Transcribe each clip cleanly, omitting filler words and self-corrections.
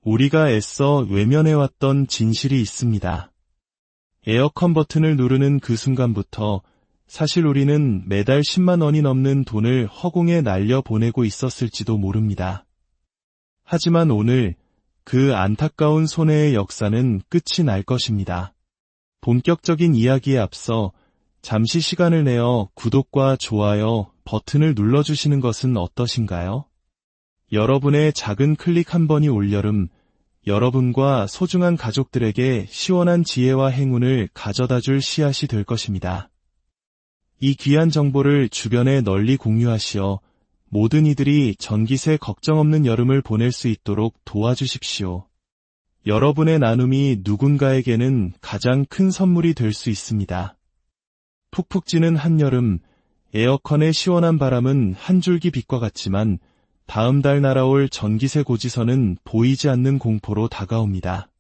우리가 애써 외면해왔던 진실이 있습니다. 에어컨 버튼을 누르는 그 순간부터 사실 우리는 매달 10만 원이 넘는 돈을 허공에 날려보내고 있었을지도 모릅니다. 하지만 오늘 그 안타까운 손해의 역사는 끝이 날 것입니다. 본격적인 이야기에 앞서 잠시 시간을 내어 구독과 좋아요 버튼을 눌러주시는 것은 어떠신가요? 여러분의 작은 클릭 한 번이 올여름 여러분과 소중한 가족들에게 시원한 지혜와 행운을 가져다줄 씨앗이 될 것입니다. 이 귀한 정보를 주변에 널리 공유하시어 모든 이들이 전기세 걱정 없는 여름을 보낼 수 있도록 도와주십시오. 여러분의 나눔이 누군가에게는 가장 큰 선물이 될 수 있습니다. 푹푹 찌는 한여름, 에어컨의 시원한 바람은 한 줄기 빛과 같지만 다음 달 날아올 전기세 고지서는 보이지 않는 공포로 다가옵니다.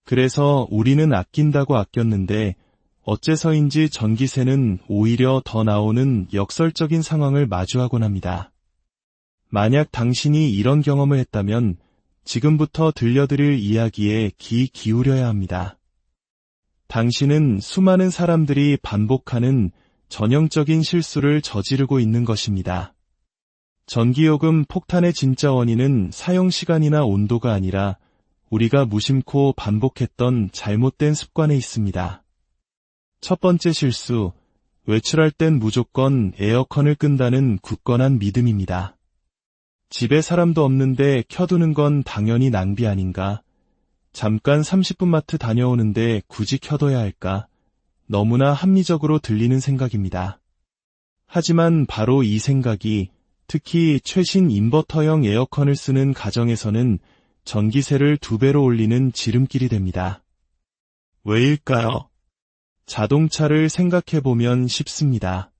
그래서 우리는 아낀다고 아꼈는데 어째서인지 전기세는 오히려 더 나오는 역설적인 상황을 마주하곤 합니다. 만약 당신이 이런 경험을 했다면 지금부터 들려드릴 이야기에 귀 기울여야 합니다. 당신은 수많은 사람들이 반복하는 전형적인 실수를 저지르고 있는 것입니다. 전기요금 폭탄의 진짜 원인은 사용시간이나 온도가 아니라 우리가 무심코 반복했던 잘못된 습관에 있습니다. 첫 번째 실수, 외출할 땐 무조건 에어컨을 끈다는 굳건한 믿음입니다. 집에 사람도 없는데 켜두는 건 당연히 낭비 아닌가? 잠깐 30분 마트 다녀오는데 굳이 켜둬야 할까? 너무나 합리적으로 들리는 생각입니다. 하지만 바로 이 생각이 특히 최신 인버터형 에어컨을 쓰는 가정에서는 전기세를 2배로 올리는 지름길이 됩니다. 왜일까요? 자동차를 생각해보면 쉽습니다.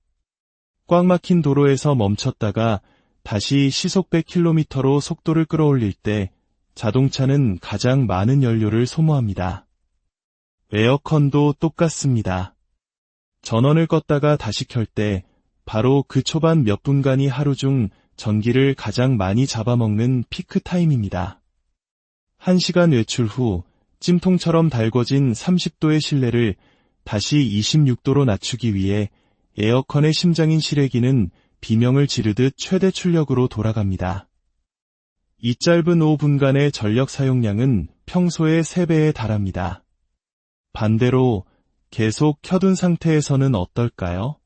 꽉 막힌 도로에서 멈췄다가 다시 시속 100km로 속도를 끌어올릴 때 자동차는 가장 많은 연료를 소모합니다. 에어컨도 똑같습니다. 전원을 껐다가 다시 켤 때 바로 그 초반 몇 분간이 하루 중 전기를 가장 많이 잡아먹는 피크 타임입니다. 1시간 외출 후 찜통처럼 달궈진 30도의 실내를 다시 26도로 낮추기 위해 에어컨의 심장인 실외기는 비명을 지르듯 최대 출력으로 돌아갑니다. 이 짧은 5분간의 전력 사용량은 평소의 3배에 달합니다. 반대로 계속 켜둔 상태에서는 어떨까요?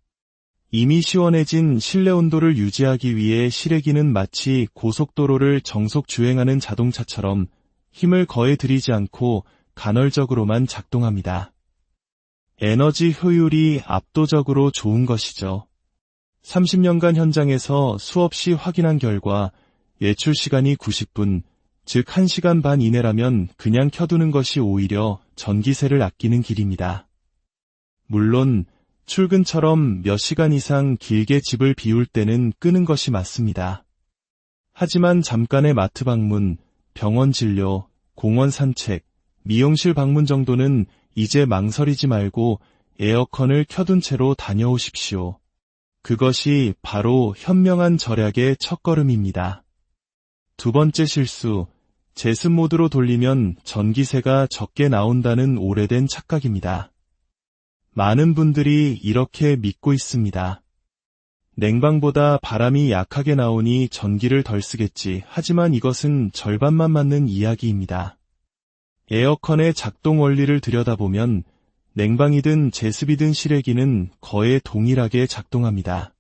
이미 시원해진 실내 온도를 유지하기 위해 실외기는 마치 고속도로를 정속 주행하는 자동차처럼 힘을 거의 들이지 않고 간헐적으로만 작동합니다. 에너지 효율이 압도적으로 좋은 것이죠. 30년간 현장에서 수없이 확인한 결과 외출 시간이 90분, 즉 1시간 반 이내라면 그냥 켜두는 것이 오히려 전기세를 아끼는 길입니다. 물론 출근처럼 몇 시간 이상 길게 집을 비울 때는 끄는 것이 맞습니다. 하지만 잠깐의 마트 방문, 병원 진료, 공원 산책, 미용실 방문 정도는 이제 망설이지 말고 에어컨을 켜둔 채로 다녀오십시오. 그것이 바로 현명한 절약의 첫걸음입니다. 두 번째 실수, 제습 모드로 돌리면 전기세가 적게 나온다는 오래된 착각입니다. 많은 분들이 이렇게 믿고 있습니다. 냉방보다 바람이 약하게 나오니 전기를 덜 쓰겠지. 하지만 이것은 절반만 맞는 이야기입니다. 에어컨의 작동 원리를 들여다보면 냉방이든 제습이든 실외기는 거의 동일하게 작동합니다.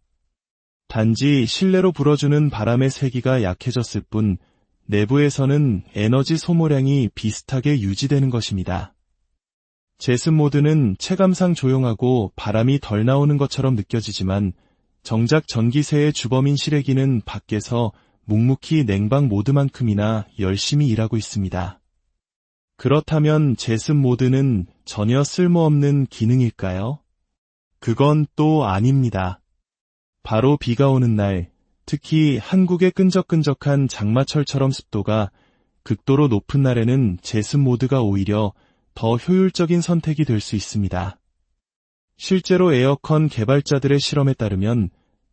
단지 실내로 불어주는 바람의 세기가 약해졌을 뿐 내부에서는 에너지 소모량이 비슷하게 유지되는 것입니다. 제습 모드는 체감상 조용하고 바람이 덜 나오는 것처럼 느껴지지만 정작 전기세의 주범인 실외기는 밖에서 묵묵히 냉방 모드만큼이나 열심히 일하고 있습니다. 그렇다면 제습 모드는 전혀 쓸모없는 기능일까요? 그건 또 아닙니다. 바로 비가 오는 날, 특히 한국의 끈적끈적한 장마철처럼 습도가 극도로 높은 날에는 제습 모드가 오히려 더 효율적인 선택이 될 수 있습니다. 실제로 에어컨 개발자들의 실험에 따르면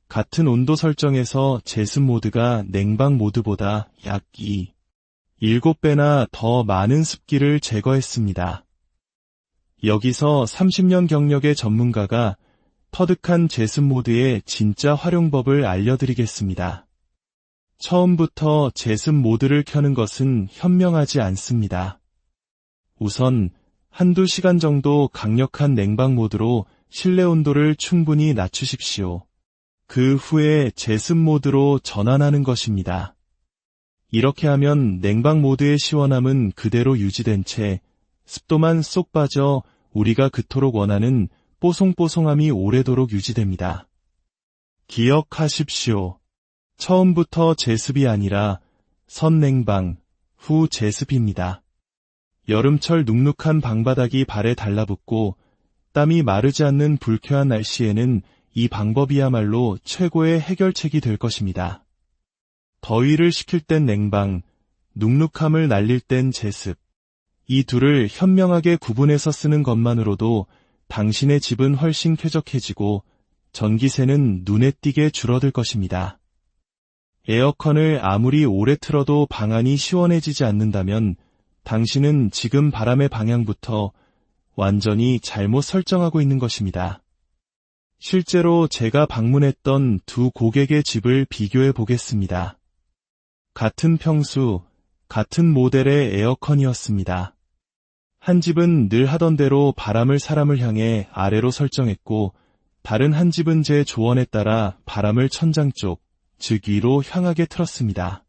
같은 온도 설정에서 제습 모드가 냉방 모드보다 약 2, 7배나 더 많은 습기를 제거했습니다. 여기서 30년 경력의 전문가가 터득한 제습 모드의 진짜 활용법을 알려드리겠습니다. 처음부터 제습 모드를 켜는 것은 현명하지 않습니다. 우선 한두 시간 정도 강력한 냉방 모드로 실내 온도를 충분히 낮추십시오. 그 후에 제습 모드로 전환하는 것입니다. 이렇게 하면 냉방 모드의 시원함은 그대로 유지된 채 습도만 쏙 빠져 우리가 그토록 원하는 뽀송뽀송함이 오래도록 유지됩니다. 기억하십시오. 처음부터 제습이 아니라 선냉방, 후 제습입니다. 여름철 눅눅한 방바닥이 발에 달라붙고 땀이 마르지 않는 불쾌한 날씨에는 이 방법이야말로 최고의 해결책이 될 것입니다. 더위를 식힐 땐 냉방, 눅눅함을 날릴 땐 제습. 이 둘을 현명하게 구분해서 쓰는 것만으로도 당신의 집은 훨씬 쾌적해지고 전기세는 눈에 띄게 줄어들 것입니다. 에어컨을 아무리 오래 틀어도 방안이 시원해지지 않는다면 당신은 지금 바람의 방향부터 완전히 잘못 설정하고 있는 것입니다. 실제로 제가 방문했던 두 고객의 집을 비교해 보겠습니다. 같은 평수, 같은 모델의 에어컨이었습니다. 한 집은 늘 하던 대로 바람을 사람을 향해 아래로 설정했고 다른 한 집은 제 조언에 따라 바람을 천장 쪽, 즉 위로 향하게 틀었습니다.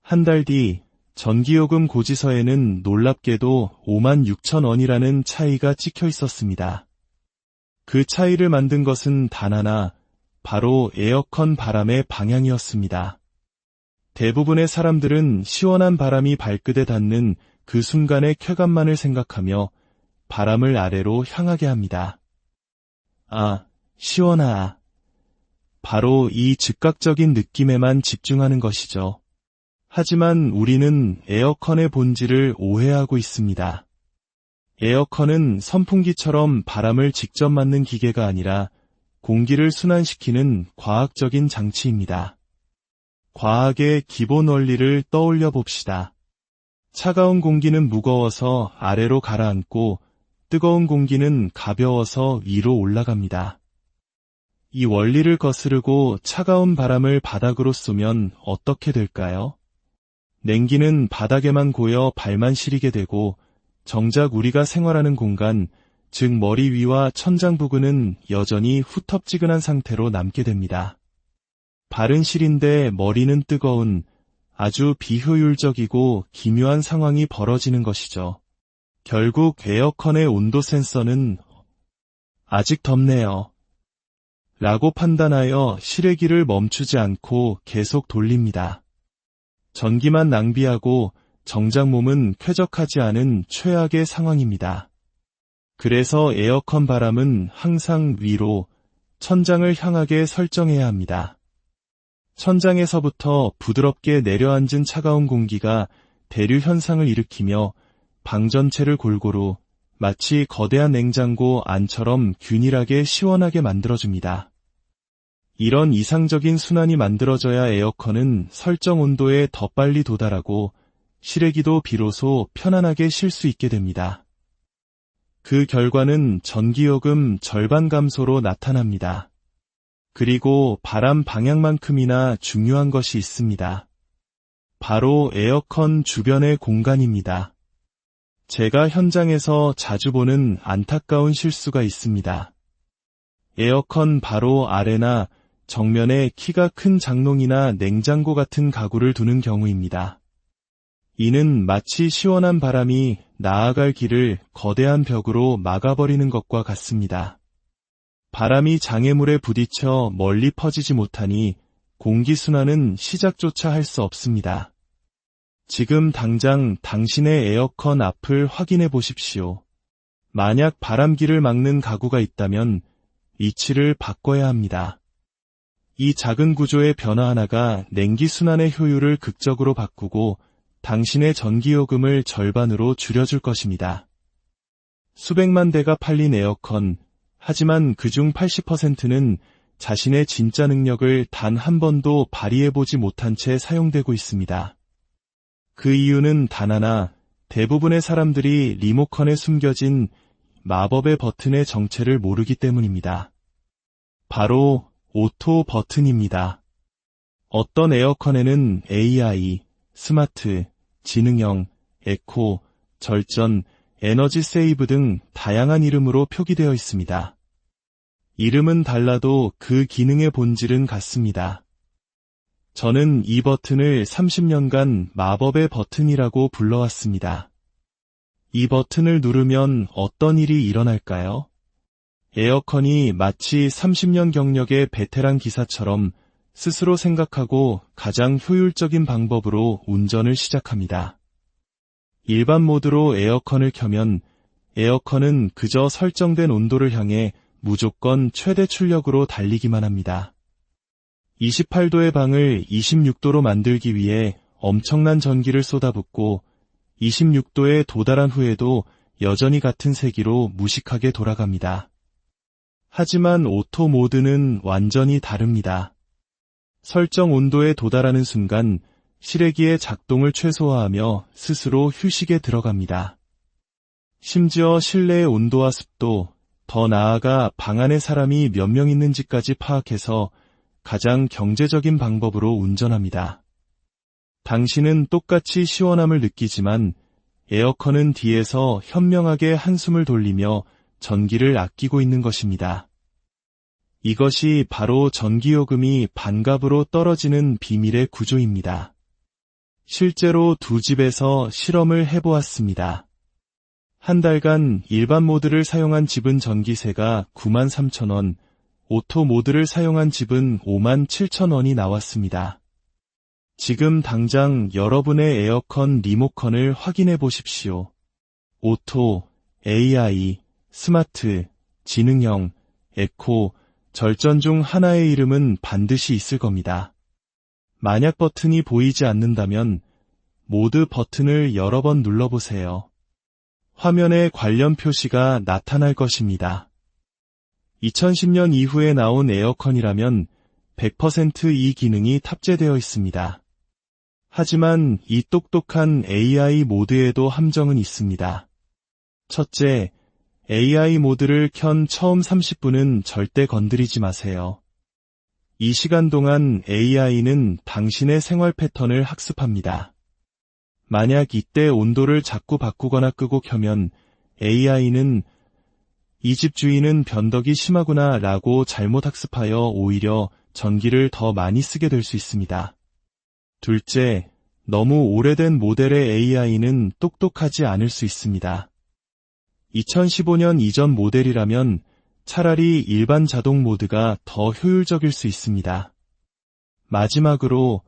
한 달 뒤 전기요금 고지서에는 놀랍게도 56,000원이라는 차이가 찍혀 있었습니다. 그 차이를 만든 것은 단 하나, 바로 에어컨 바람의 방향이었습니다. 대부분의 사람들은 시원한 바람이 발끝에 닿는 그 순간의 쾌감만을 생각하며 바람을 아래로 향하게 합니다. 아, 시원하아. 바로 이 즉각적인 느낌에만 집중하는 것이죠. 하지만 우리는 에어컨의 본질을 오해하고 있습니다. 에어컨은 선풍기처럼 바람을 직접 맞는 기계가 아니라 공기를 순환시키는 과학적인 장치입니다. 과학의 기본 원리를 떠올려 봅시다. 차가운 공기는 무거워서 아래로 가라앉고 뜨거운 공기는 가벼워서 위로 올라갑니다. 이 원리를 거스르고 차가운 바람을 바닥으로 쏘면 어떻게 될까요? 냉기는 바닥에만 고여 발만 시리게 되고 정작 우리가 생활하는 공간, 즉 머리 위와 천장 부근은 여전히 후텁지근한 상태로 남게 됩니다. 발은 시린데 머리는 뜨거운 아주 비효율적이고 기묘한 상황이 벌어지는 것이죠. 결국 에어컨의 온도 센서는 아직 덥네요 라고 판단하여 실외기를 멈추지 않고 계속 돌립니다. 전기만 낭비하고 정작 몸은 쾌적하지 않은 최악의 상황입니다. 그래서 에어컨 바람은 항상 위로, 천장을 향하게 설정해야 합니다. 천장에서부터 부드럽게 내려앉은 차가운 공기가 대류 현상을 일으키며 방 전체를 골고루 마치 거대한 냉장고 안처럼 균일하게 시원하게 만들어줍니다. 이런 이상적인 순환이 만들어져야 에어컨은 설정 온도에 더 빨리 도달하고 실외기도 비로소 편안하게 쉴 수 있게 됩니다. 그 결과는 전기요금 절반 감소로 나타납니다. 그리고 바람 방향만큼이나 중요한 것이 있습니다. 바로 에어컨 주변의 공간입니다. 제가 현장에서 자주 보는 안타까운 실수가 있습니다. 에어컨 바로 아래나 정면에 키가 큰 장롱이나 냉장고 같은 가구를 두는 경우입니다. 이는 마치 시원한 바람이 나아갈 길을 거대한 벽으로 막아버리는 것과 같습니다. 바람이 장애물에 부딪혀 멀리 퍼지지 못하니 공기순환은 시작조차 할 수 없습니다. 지금 당장 당신의 에어컨 앞을 확인해 보십시오. 만약 바람길을 막는 가구가 있다면 위치를 바꿔야 합니다. 이 작은 구조의 변화 하나가 냉기 순환의 효율을 극적으로 바꾸고 당신의 전기요금을 절반으로 줄여줄 것입니다. 수백만 대가 팔린 에어컨, 하지만 그중 80%는 자신의 진짜 능력을 단 한 번도 발휘해보지 못한 채 사용되고 있습니다. 그 이유는 단 하나, 대부분의 사람들이 리모컨에 숨겨진 마법의 버튼의 정체를 모르기 때문입니다. 바로 오토 버튼입니다. 어떤 에어컨에는 AI, 스마트, 지능형, 에코, 절전, 에너지 세이브 등 다양한 이름으로 표기되어 있습니다. 이름은 달라도 그 기능의 본질은 같습니다. 저는 이 버튼을 30년간 마법의 버튼이라고 불러왔습니다. 이 버튼을 누르면 어떤 일이 일어날까요? 에어컨이 마치 30년 경력의 베테랑 기사처럼 스스로 생각하고 가장 효율적인 방법으로 운전을 시작합니다. 일반 모드로 에어컨을 켜면 에어컨은 그저 설정된 온도를 향해 무조건 최대 출력으로 달리기만 합니다. 28도의 방을 26도로 만들기 위해 엄청난 전기를 쏟아붓고 26도에 도달한 후에도 여전히 같은 세기로 무식하게 돌아갑니다. 하지만 오토 모드는 완전히 다릅니다. 설정 온도에 도달하는 순간 실외기의 작동을 최소화하며 스스로 휴식에 들어갑니다. 심지어 실내의 온도와 습도, 더 나아가 방 안에 사람이 몇 명 있는지까지 파악해서 가장 경제적인 방법으로 운전합니다. 당신은 똑같이 시원함을 느끼지만 에어컨은 뒤에서 현명하게 한숨을 돌리며 전기를 아끼고 있는 것입니다. 이것이 바로 전기요금이 반값으로 떨어지는 비밀의 구조입니다. 실제로 두 집에서 실험을 해보았습니다. 한 달간 일반 모드를 사용한 집은 전기세가 93,000원, 오토 모드를 사용한 집은 57,000원이 나왔습니다. 지금 당장 여러분의 에어컨 리모컨을 확인해 보십시오. 오토, AI, 스마트, 지능형, 에코, 절전 중 하나의 이름은 반드시 있을 겁니다. 만약 버튼이 보이지 않는다면 모드 버튼을 여러 번 눌러보세요. 화면에 관련 표시가 나타날 것입니다. 2010년 이후에 나온 에어컨이라면 100% 이 기능이 탑재되어 있습니다. 하지만 이 똑똑한 AI 모드에도 함정은 있습니다. 첫째, AI 모드를 켠 처음 30분은 절대 건드리지 마세요. 이 시간 동안 AI는 당신의 생활 패턴을 학습합니다. 만약 이때 온도를 자꾸 바꾸거나 끄고 켜면 AI는 이 집 주인은 변덕이 심하구나 라고 잘못 학습하여 오히려 전기를 더 많이 쓰게 될 수 있습니다. 둘째, 너무 오래된 모델의 AI는 똑똑하지 않을 수 있습니다. 2015년 이전 모델이라면 차라리 일반 자동 모드가 더 효율적일 수 있습니다. 마지막으로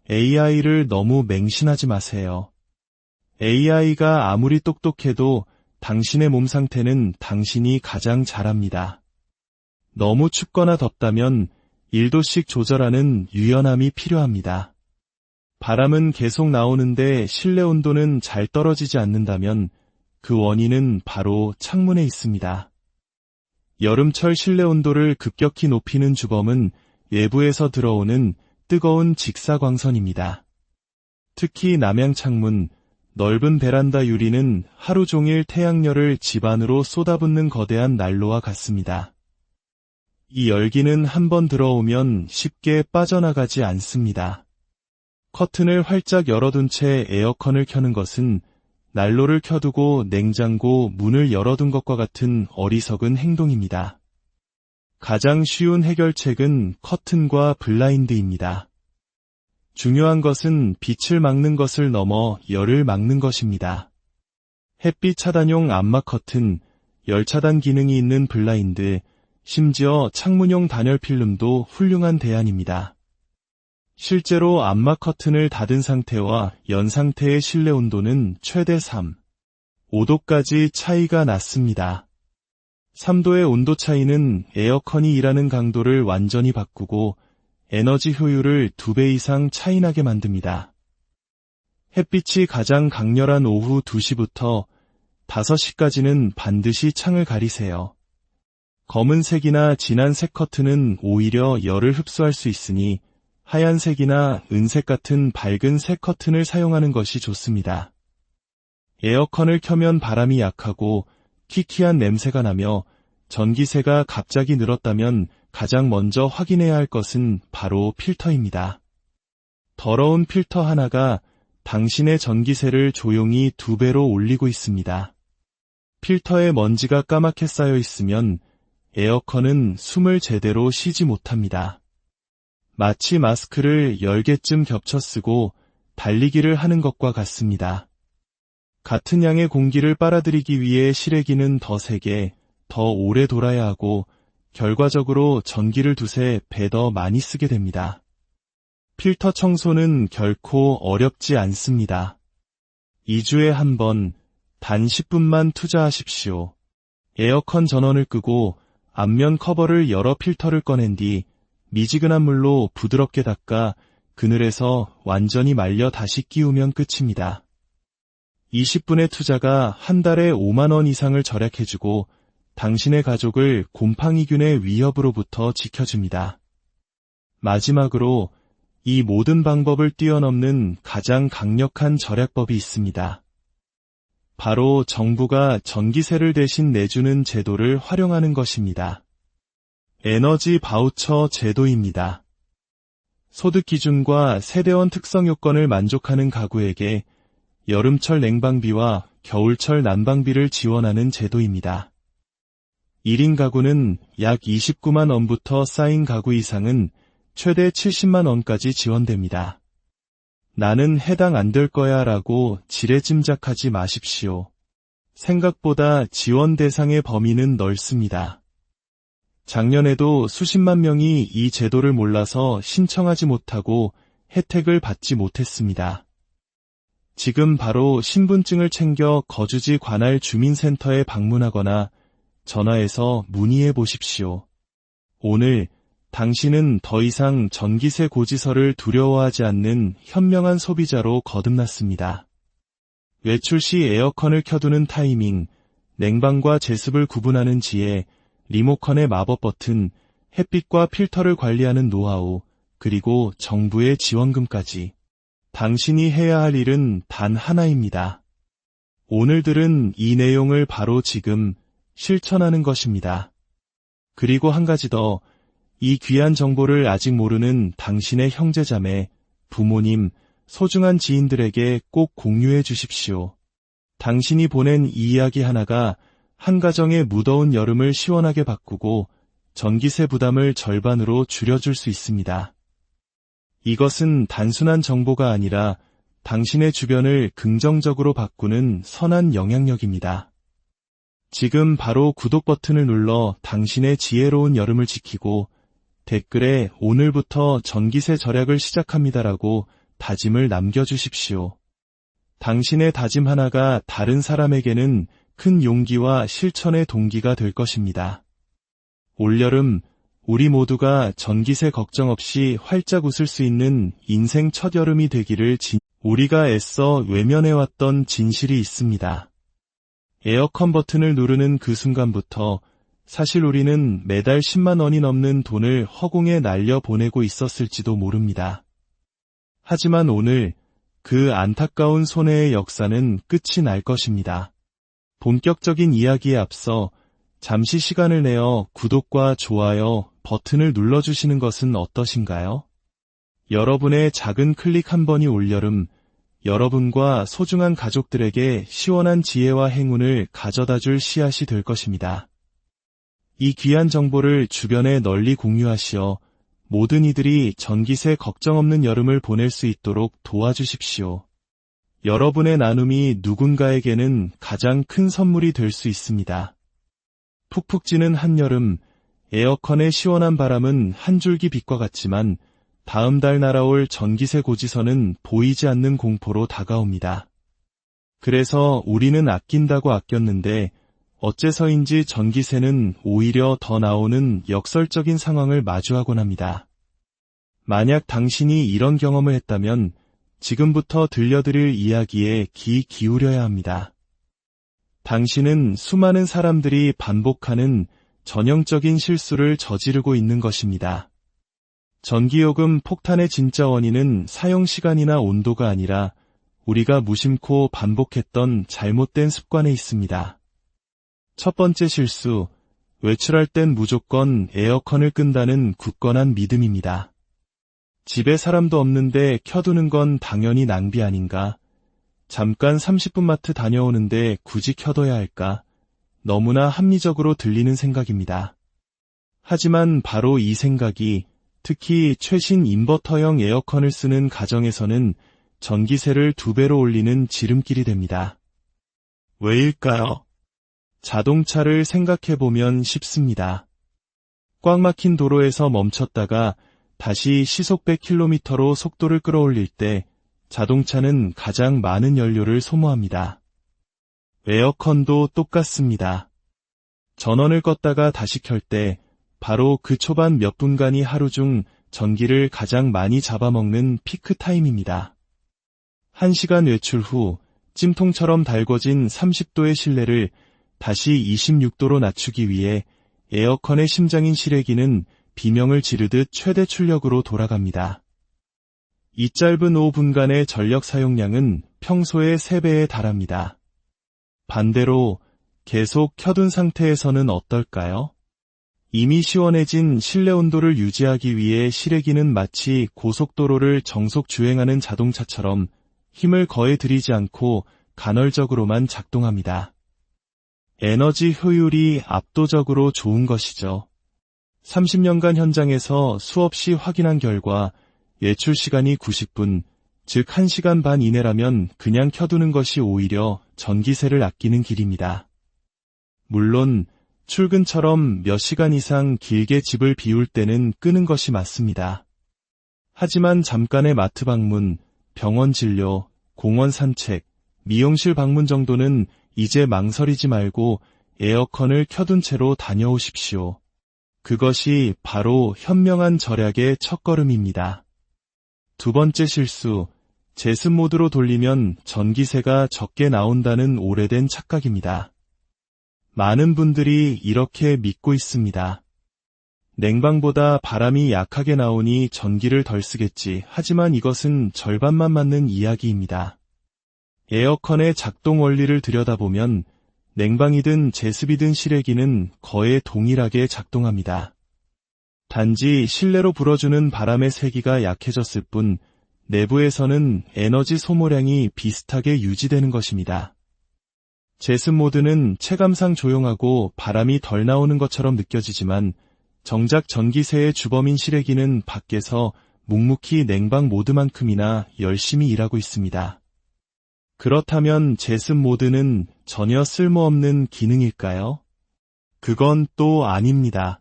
AI를 너무 맹신하지 마세요. AI가 아무리 똑똑해도 당신의 몸 상태는 당신이 가장 잘 압니다. 너무 춥거나 덥다면 1도씩 조절하는 유연함이 필요합니다. 바람은 계속 나오는데 실내 온도는 잘 떨어지지 않는다면 그 원인은 바로 창문에 있습니다. 여름철 실내 온도를 급격히 높이는 주범은 외부에서 들어오는 뜨거운 직사광선입니다. 특히 남향 창문, 넓은 베란다 유리는 하루 종일 태양열을 집 안으로 쏟아붓는 거대한 난로와 같습니다. 이 열기는 한번 들어오면 쉽게 빠져나가지 않습니다. 커튼을 활짝 열어둔 채 에어컨을 켜는 것은 난로를 켜두고 냉장고 문을 열어둔 것과 같은 어리석은 행동입니다. 가장 쉬운 해결책은 커튼과 블라인드입니다. 중요한 것은 빛을 막는 것을 넘어 열을 막는 것입니다. 햇빛 차단용 암막 커튼, 열 차단 기능이 있는 블라인드, 심지어 창문용 단열 필름도 훌륭한 대안입니다. 실제로 암막 커튼을 닫은 상태와 연 상태의 실내 온도는 최대 3, 5도까지 차이가 났습니다. 3도의 온도 차이는 에어컨이 일하는 강도를 완전히 바꾸고 에너지 효율을 2배 이상 차이나게 만듭니다. 햇빛이 가장 강렬한 오후 2시부터 5시까지는 반드시 창을 가리세요. 검은색이나 진한 색 커튼은 오히려 열을 흡수할 수 있으니 하얀색이나 은색 같은 밝은 색 커튼을 사용하는 것이 좋습니다. 에어컨을 켜면 바람이 약하고 키키한 냄새가 나며 전기세가 갑자기 늘었다면 가장 먼저 확인해야 할 것은 바로 필터입니다. 더러운 필터 하나가 당신의 전기세를 조용히 2배로 올리고 있습니다. 필터에 먼지가 까맣게 쌓여 있으면 에어컨은 숨을 제대로 쉬지 못합니다. 마치 마스크를 10개쯤 겹쳐 쓰고 달리기를 하는 것과 같습니다. 같은 양의 공기를 빨아들이기 위해 실외기는 더 세게, 더 오래 돌아야 하고 결과적으로 전기를 2~3배 더 많이 쓰게 됩니다. 필터 청소는 결코 어렵지 않습니다. 2주에 한 번, 단 10분만 투자하십시오. 에어컨 전원을 끄고 앞면 커버를 열어 필터를 꺼낸 뒤 미지근한 물로 부드럽게 닦아 그늘에서 완전히 말려 다시 끼우면 끝입니다. 20분의 투자가 한 달에 5만 원 이상을 절약해주고 당신의 가족을 곰팡이균의 위협으로부터 지켜줍니다. 마지막으로 이 모든 방법을 뛰어넘는 가장 강력한 절약법이 있습니다. 바로 정부가 전기세를 대신 내주는 제도를 활용하는 것입니다. 에너지 바우처 제도입니다. 소득 기준과 세대원 특성 요건을 만족하는 가구에게 여름철 냉방비와 겨울철 난방비를 지원하는 제도입니다. 1인 가구는 약 29만 원부터 쌓인 가구 이상은 최대 70만 원까지 지원됩니다. 나는 해당 안 될 거야 라고 지레짐작하지 마십시오. 생각보다 지원 대상의 범위는 넓습니다. 작년에도 수십만 명이 이 제도를 몰라서 신청하지 못하고 혜택을 받지 못했습니다. 지금 바로 신분증을 챙겨 거주지 관할 주민센터에 방문하거나 전화해서 문의해 보십시오. 오늘 당신은 더 이상 전기세 고지서를 두려워하지 않는 현명한 소비자로 거듭났습니다. 외출 시 에어컨을 켜두는 타이밍, 냉방과 제습을 구분하는 지혜, 리모컨의 마법 버튼, 햇빛과 필터를 관리하는 노하우, 그리고 정부의 지원금까지. 당신이 해야 할 일은 단 하나입니다. 오늘 들은 이 내용을 바로 지금 실천하는 것입니다. 그리고 한 가지 더, 이 귀한 정보를 아직 모르는 당신의 형제자매, 부모님, 소중한 지인들에게 꼭 공유해 주십시오. 당신이 보낸 이 이야기 하나가 한 가정의 무더운 여름을 시원하게 바꾸고 전기세 부담을 절반으로 줄여줄 수 있습니다. 이것은 단순한 정보가 아니라 당신의 주변을 긍정적으로 바꾸는 선한 영향력입니다. 지금 바로 구독 버튼을 눌러 당신의 지혜로운 여름을 지키고 댓글에 오늘부터 전기세 절약을 시작합니다라고 다짐을 남겨주십시오. 당신의 다짐 하나가 다른 사람에게는 큰 용기와 실천의 동기가 될 것입니다. 올여름 우리 모두가 전기세 걱정 없이 활짝 웃을 수 있는 인생 첫 여름이 되기를 우리가 애써 외면해왔던 진실이 있습니다. 에어컨 버튼을 누르는 그 순간부터 사실 우리는 매달 10만 원이 넘는 돈을 허공에 날려 보내고 있었을지도 모릅니다. 하지만 오늘 그 안타까운 손해의 역사는 끝이 날 것입니다. 본격적인 이야기에 앞서 잠시 시간을 내어 구독과 좋아요 버튼을 눌러주시는 것은 어떠신가요? 여러분의 작은 클릭 한 번이 올여름 여러분과 소중한 가족들에게 시원한 지혜와 행운을 가져다줄 씨앗이 될 것입니다. 이 귀한 정보를 주변에 널리 공유하시어 모든 이들이 전기세 걱정 없는 여름을 보낼 수 있도록 도와주십시오. 여러분의 나눔이 누군가에게는 가장 큰 선물이 될 수 있습니다. 푹푹 찌는 한여름, 에어컨의 시원한 바람은 한 줄기 빛과 같지만 다음 달 날아올 전기세 고지서는 보이지 않는 공포로 다가옵니다. 그래서 우리는 아낀다고 아꼈는데 어째서인지 전기세는 오히려 더 나오는 역설적인 상황을 마주하곤 합니다. 만약 당신이 이런 경험을 했다면 지금부터 들려드릴 이야기에 귀 기울여야 합니다. 당신은 수많은 사람들이 반복하는 전형적인 실수를 저지르고 있는 것입니다. 전기요금 폭탄의 진짜 원인은 사용 시간이나 온도가 아니라 우리가 무심코 반복했던 잘못된 습관에 있습니다. 첫 번째 실수, 외출할 땐 무조건 에어컨을 끈다는 굳건한 믿음입니다. 집에 사람도 없는데 켜두는 건 당연히 낭비 아닌가? 잠깐 30분 마트 다녀오는데 굳이 켜둬야 할까? 너무나 합리적으로 들리는 생각입니다. 하지만 바로 이 생각이 특히 최신 인버터형 에어컨을 쓰는 가정에서는 전기세를 2배로 올리는 지름길이 됩니다. 왜일까요? 자동차를 생각해보면 쉽습니다. 꽉 막힌 도로에서 멈췄다가 다시 시속 100km로 속도를 끌어올릴 때 자동차는 가장 많은 연료를 소모합니다. 에어컨도 똑같습니다. 전원을 껐다가 다시 켤 때 바로 그 초반 몇 분간이 하루 중 전기를 가장 많이 잡아먹는 피크 타임입니다. 1시간 외출 후 찜통처럼 달궈진 30도의 실내를 다시 26도로 낮추기 위해 에어컨의 심장인 실외기는 비명을 지르듯 최대 출력으로 돌아갑니다. 이 짧은 5분간의 전력 사용량은 평소의 3배에 달합니다. 반대로 계속 켜둔 상태에서는 어떨까요? 이미 시원해진 실내 온도를 유지하기 위해 실외기는 마치 고속도로를 정속 주행하는 자동차처럼 힘을 거의 들이지 않고 간헐적으로만 작동합니다. 에너지 효율이 압도적으로 좋은 것이죠. 30년간 현장에서 수없이 확인한 결과 외출 시간이 90분, 즉 1시간 반 이내라면 그냥 켜두는 것이 오히려 전기세를 아끼는 길입니다. 물론 출근처럼 몇 시간 이상 길게 집을 비울 때는 끄는 것이 맞습니다. 하지만 잠깐의 마트 방문, 병원 진료, 공원 산책, 미용실 방문 정도는 이제 망설이지 말고 에어컨을 켜둔 채로 다녀오십시오. 그것이 바로 현명한 절약의 첫걸음입니다. 두 번째 실수, 제습 모드로 돌리면 전기세가 적게 나온다는 오래된 착각입니다. 많은 분들이 이렇게 믿고 있습니다. 냉방보다 바람이 약하게 나오니 전기를 덜 쓰겠지. 하지만 이것은 절반만 맞는 이야기입니다. 에어컨의 작동 원리를 들여다보면 냉방이든 제습이든 실외기는 거의 동일하게 작동합니다. 단지 실내로 불어주는 바람의 세기가 약해졌을 뿐 내부에서는 에너지 소모량이 비슷하게 유지되는 것입니다. 제습 모드는 체감상 조용하고 바람이 덜 나오는 것처럼 느껴지지만 정작 전기세의 주범인 실외기는 밖에서 묵묵히 냉방 모드만큼이나 열심히 일하고 있습니다. 그렇다면 제습 모드는 전혀 쓸모없는 기능일까요? 그건 또 아닙니다.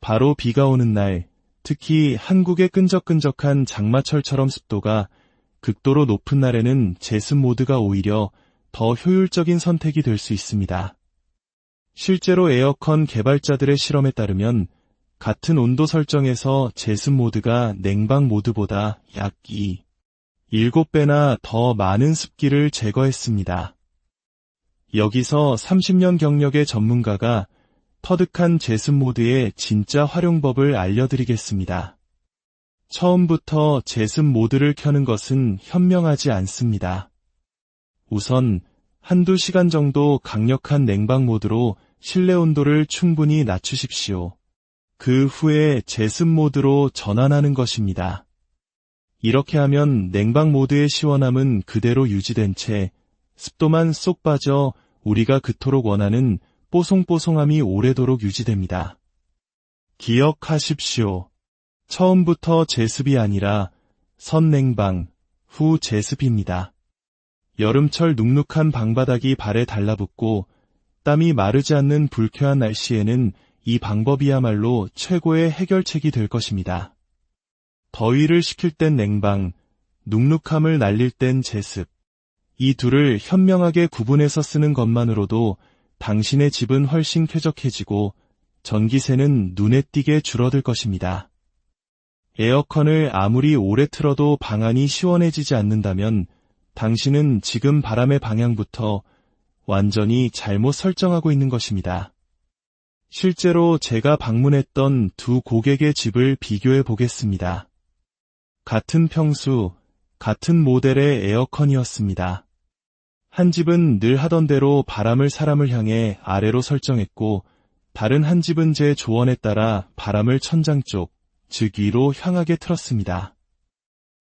바로 비가 오는 날, 특히 한국의 끈적끈적한 장마철처럼 습도가 극도로 높은 날에는 제습 모드가 오히려 더 효율적인 선택이 될 수 있습니다. 실제로 에어컨 개발자들의 실험에 따르면 같은 온도 설정에서 제습 모드가 냉방 모드보다 약 7배나 더 많은 습기를 제거했습니다. 여기서 30년 경력의 전문가가 터득한 제습 모드의 진짜 활용법을 알려드리겠습니다. 처음부터 제습 모드를 켜는 것은 현명하지 않습니다. 우선 한두 시간 정도 강력한 냉방 모드로 실내 온도를 충분히 낮추십시오. 그 후에 제습 모드로 전환하는 것입니다. 이렇게 하면 냉방 모드의 시원함은 그대로 유지된 채 습도만 쏙 빠져 우리가 그토록 원하는 뽀송뽀송함이 오래도록 유지됩니다. 기억하십시오. 처음부터 제습이 아니라 선냉방, 후 제습입니다. 여름철 눅눅한 방바닥이 발에 달라붙고 땀이 마르지 않는 불쾌한 날씨에는 이 방법이야말로 최고의 해결책이 될 것입니다. 더위를 식힐 땐 냉방, 눅눅함을 날릴 땐 제습. 이 둘을 현명하게 구분해서 쓰는 것만으로도 당신의 집은 훨씬 쾌적해지고 전기세는 눈에 띄게 줄어들 것입니다. 에어컨을 아무리 오래 틀어도 방 안이 시원해지지 않는다면 당신은 지금 바람의 방향부터 완전히 잘못 설정하고 있는 것입니다. 실제로 제가 방문했던 두 고객의 집을 비교해 보겠습니다. 같은 평수, 같은 모델의 에어컨이었습니다. 한 집은 늘 하던 대로 바람을 사람을 향해 아래로 설정했고, 다른 한 집은 제 조언에 따라 바람을 천장 쪽, 즉 위로 향하게 틀었습니다.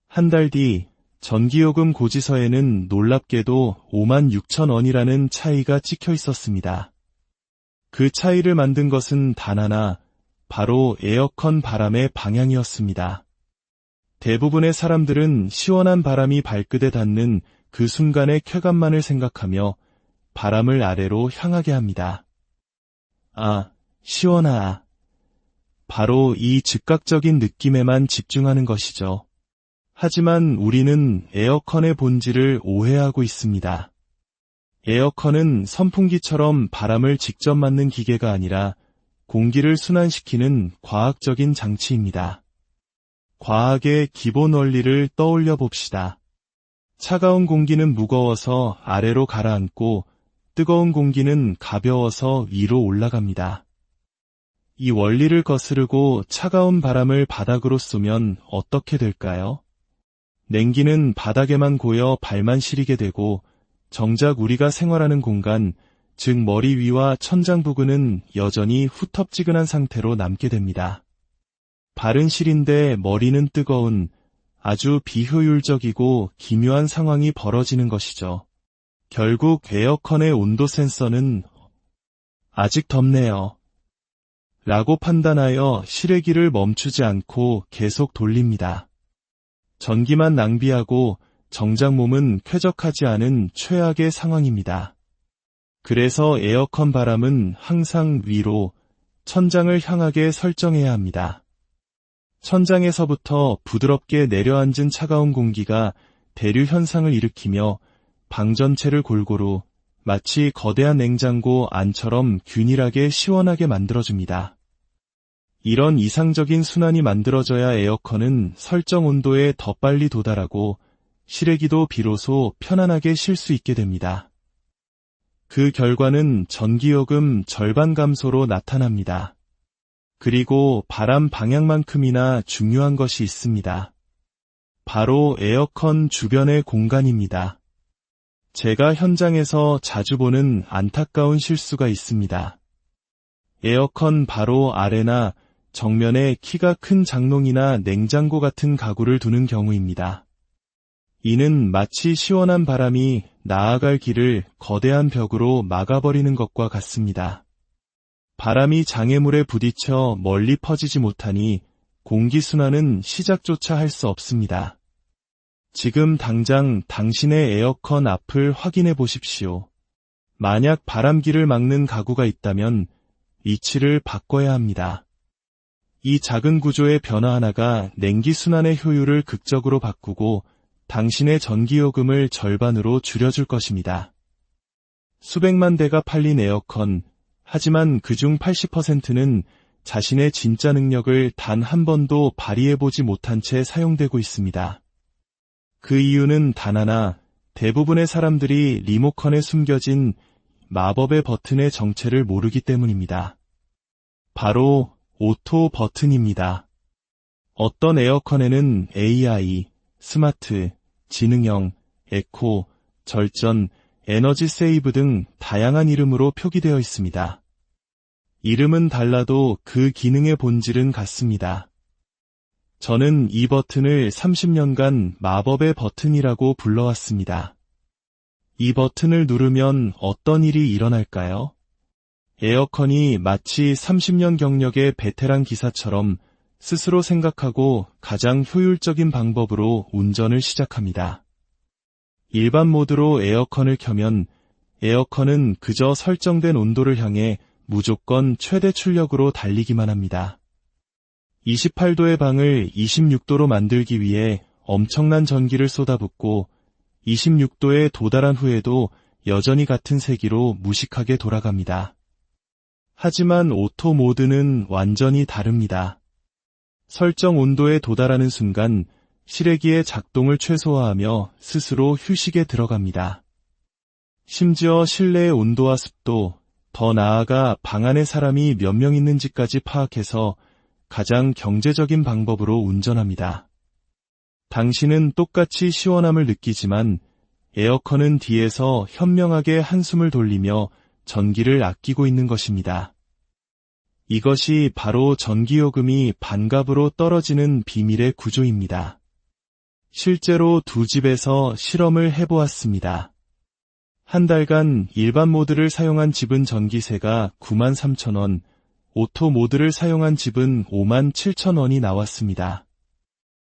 한 달 뒤 전기요금 고지서에는 놀랍게도 56,000원이라는 차이가 찍혀 있었습니다. 그 차이를 만든 것은 단 하나, 바로 에어컨 바람의 방향이었습니다. 대부분의 사람들은 시원한 바람이 발끝에 닿는 그 순간의 쾌감만을 생각하며 바람을 아래로 향하게 합니다. 아, 시원하아. 바로 이 즉각적인 느낌에만 집중하는 것이죠. 하지만 우리는 에어컨의 본질을 오해하고 있습니다. 에어컨은 선풍기처럼 바람을 직접 맞는 기계가 아니라 공기를 순환시키는 과학적인 장치입니다. 과학의 기본 원리를 떠올려 봅시다. 차가운 공기는 무거워서 아래로 가라앉고 뜨거운 공기는 가벼워서 위로 올라갑니다. 이 원리를 거스르고 차가운 바람을 바닥으로 쏘면 어떻게 될까요? 냉기는 바닥에만 고여 발만 시리게 되고 정작 우리가 생활하는 공간, 즉 머리 위와 천장 부근은 여전히 후텁지근한 상태로 남게 됩니다. 발은 시린데 머리는 뜨거운 아주 비효율적이고 기묘한 상황이 벌어지는 것이죠. 결국 에어컨의 온도 센서는 아직 덥네요 라고 판단하여 실외기를 멈추지 않고 계속 돌립니다. 전기만 낭비하고 정작 몸은 쾌적하지 않은 최악의 상황입니다. 그래서 에어컨 바람은 항상 위로, 천장을 향하게 설정해야 합니다. 천장에서부터 부드럽게 내려앉은 차가운 공기가 대류 현상을 일으키며 방 전체를 골고루 마치 거대한 냉장고 안처럼 균일하게 시원하게 만들어줍니다. 이런 이상적인 순환이 만들어져야 에어컨은 설정 온도에 더 빨리 도달하고 실외기도 비로소 편안하게 쉴 수 있게 됩니다. 그 결과는 전기요금 절반 감소로 나타납니다. 그리고 바람 방향만큼이나 중요한 것이 있습니다. 바로 에어컨 주변의 공간입니다. 제가 현장에서 자주 보는 안타까운 실수가 있습니다. 에어컨 바로 아래나 정면에 키가 큰 장롱이나 냉장고 같은 가구를 두는 경우입니다. 이는 마치 시원한 바람이 나아갈 길을 거대한 벽으로 막아버리는 것과 같습니다. 바람이 장애물에 부딪혀 멀리 퍼지지 못하니 공기순환은 시작조차 할 수 없습니다. 지금 당장 당신의 에어컨 앞을 확인해 보십시오. 만약 바람길을 막는 가구가 있다면 위치를 바꿔야 합니다. 이 작은 구조의 변화 하나가 냉기순환의 효율을 극적으로 바꾸고 당신의 전기요금을 절반으로 줄여줄 것입니다. 수백만 대가 팔린 에어컨, 하지만 그중 80%는 자신의 진짜 능력을 단 한 번도 발휘해보지 못한 채 사용되고 있습니다. 그 이유는 단 하나, 대부분의 사람들이 리모컨에 숨겨진 마법의 버튼의 정체를 모르기 때문입니다. 바로 오토 버튼입니다. 어떤 에어컨에는 AI, 스마트, 지능형, 에코, 절전, 에너지 세이브 등 다양한 이름으로 표기되어 있습니다. 이름은 달라도 그 기능의 본질은 같습니다. 저는 이 버튼을 30년간 마법의 버튼이라고 불러왔습니다. 이 버튼을 누르면 어떤 일이 일어날까요? 에어컨이 마치 30년 경력의 베테랑 기사처럼 스스로 생각하고 가장 효율적인 방법으로 운전을 시작합니다. 일반 모드로 에어컨을 켜면 에어컨은 그저 설정된 온도를 향해 무조건 최대 출력으로 달리기만 합니다. 28도의 방을 26도로 만들기 위해 엄청난 전기를 쏟아붓고 26도에 도달한 후에도 여전히 같은 세기로 무식하게 돌아갑니다. 하지만 오토 모드는 완전히 다릅니다. 설정 온도에 도달하는 순간 실외기의 작동을 최소화하며 스스로 휴식에 들어갑니다. 심지어 실내의 온도와 습도, 더 나아가 방 안에 사람이 몇 명 있는지까지 파악해서 가장 경제적인 방법으로 운전합니다. 당신은 똑같이 시원함을 느끼지만 에어컨은 뒤에서 현명하게 한숨을 돌리며 전기를 아끼고 있는 것입니다. 이것이 바로 전기요금이 반값으로 떨어지는 비밀의 구조입니다. 실제로 두 집에서 실험을 해보았습니다. 한 달간 일반 모드를 사용한 집은 전기세가 93,000원, 오토 모드를 사용한 집은 57,000원이 나왔습니다.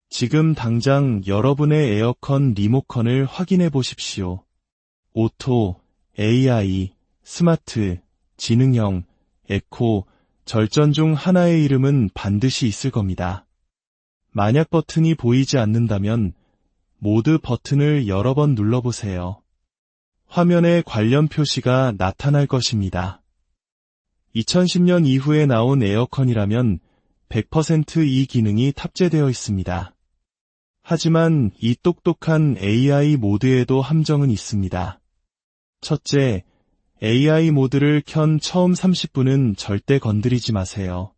지금 당장 여러분의 에어컨 리모컨을 확인해 보십시오. 오토, AI, 스마트, 지능형, 에코, 절전 중 하나의 이름은 반드시 있을 겁니다. 만약 버튼이 보이지 않는다면 모드 버튼을 여러 번 눌러보세요. 화면에 관련 표시가 나타날 것입니다. 2010년 이후에 나온 에어컨이라면 100% 이 기능이 탑재되어 있습니다. 하지만 이 똑똑한 AI 모드에도 함정은 있습니다. 첫째, AI 모드를 켠 처음 30분은 절대 건드리지 마세요.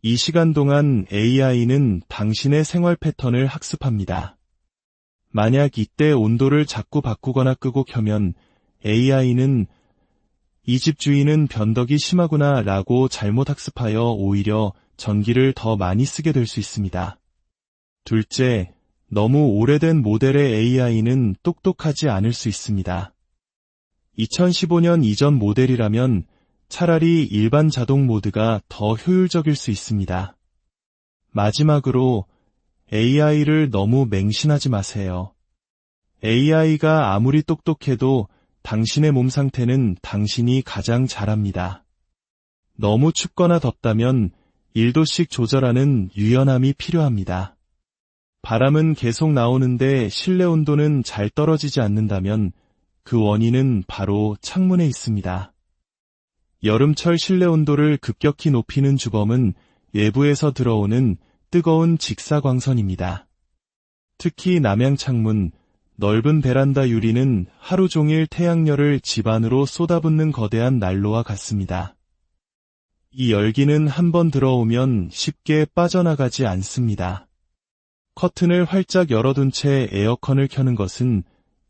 이 시간 동안 AI는 당신의 생활 패턴을 학습합니다. 만약 이때 온도를 자꾸 바꾸거나 끄고 켜면 AI는 이 집 주인은 변덕이 심하구나 라고 잘못 학습하여 오히려 전기를 더 많이 쓰게 될 수 있습니다. 둘째, 너무 오래된 모델의 AI는 똑똑하지 않을 수 있습니다. 2015년 이전 모델이라면 차라리 일반 자동 모드가 더 효율적일 수 있습니다. 마지막으로 AI를 너무 맹신하지 마세요. AI가 아무리 똑똑해도 당신의 몸 상태는 당신이 가장 잘 압니다. 너무 춥거나 덥다면 1도씩 조절하는 유연함이 필요합니다. 바람은 계속 나오는데 실내 온도는 잘 떨어지지 않는다면 그 원인은 바로 창문에 있습니다. 여름철 실내 온도를 급격히 높이는 주범은 외부에서 들어오는 뜨거운 직사광선입니다. 특히 남향 창문, 넓은 베란다 유리는 하루 종일 태양열을 집 안으로 쏟아붓는 거대한 난로와 같습니다. 이 열기는 한번 들어오면 쉽게 빠져나가지 않습니다. 커튼을 활짝 열어둔 채 에어컨을 켜는 것은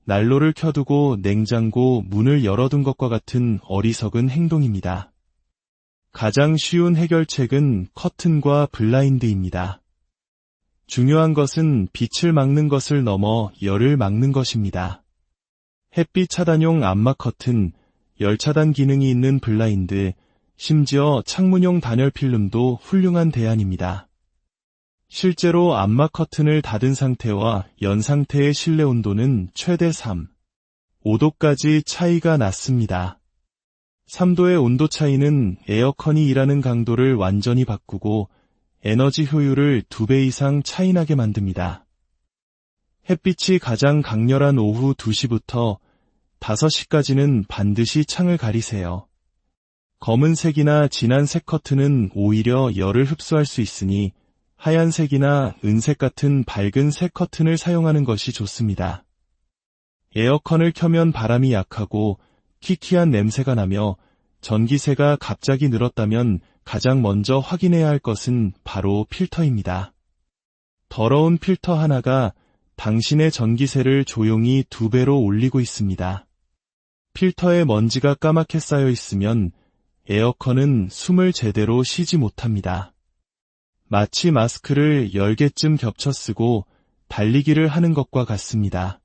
난로를 켜두고 냉장고 문을 열어둔 것과 같은 어리석은 행동입니다. 가장 쉬운 해결책은 커튼과 블라인드입니다. 중요한 것은 빛을 막는 것을 넘어 열을 막는 것입니다. 햇빛 차단용 암막 커튼, 열 차단 기능이 있는 블라인드, 심지어 창문용 단열 필름도 훌륭한 대안입니다. 실제로 암막 커튼을 닫은 상태와 연 상태의 실내 온도는 최대 3, 5도까지 차이가 났습니다. 3도의 온도 차이는 에어컨이 일하는 강도를 완전히 바꾸고 에너지 효율을 2배 이상 차이나게 만듭니다. 햇빛이 가장 강렬한 오후 2시부터 5시까지는 반드시 창을 가리세요. 검은색이나 진한 색 커튼은 오히려 열을 흡수할 수 있으니 하얀색이나 은색 같은 밝은 색 커튼을 사용하는 것이 좋습니다. 에어컨을 켜면 바람이 약하고 키키한 냄새가 나며 전기세가 갑자기 늘었다면 가장 먼저 확인해야 할 것은 바로 필터입니다. 더러운 필터 하나가 당신의 전기세를 조용히 2배로 올리고 있습니다. 필터에 먼지가 까맣게 쌓여 있으면 에어컨은 숨을 제대로 쉬지 못합니다. 마치 마스크를 10개쯤 겹쳐 쓰고 달리기를 하는 것과 같습니다.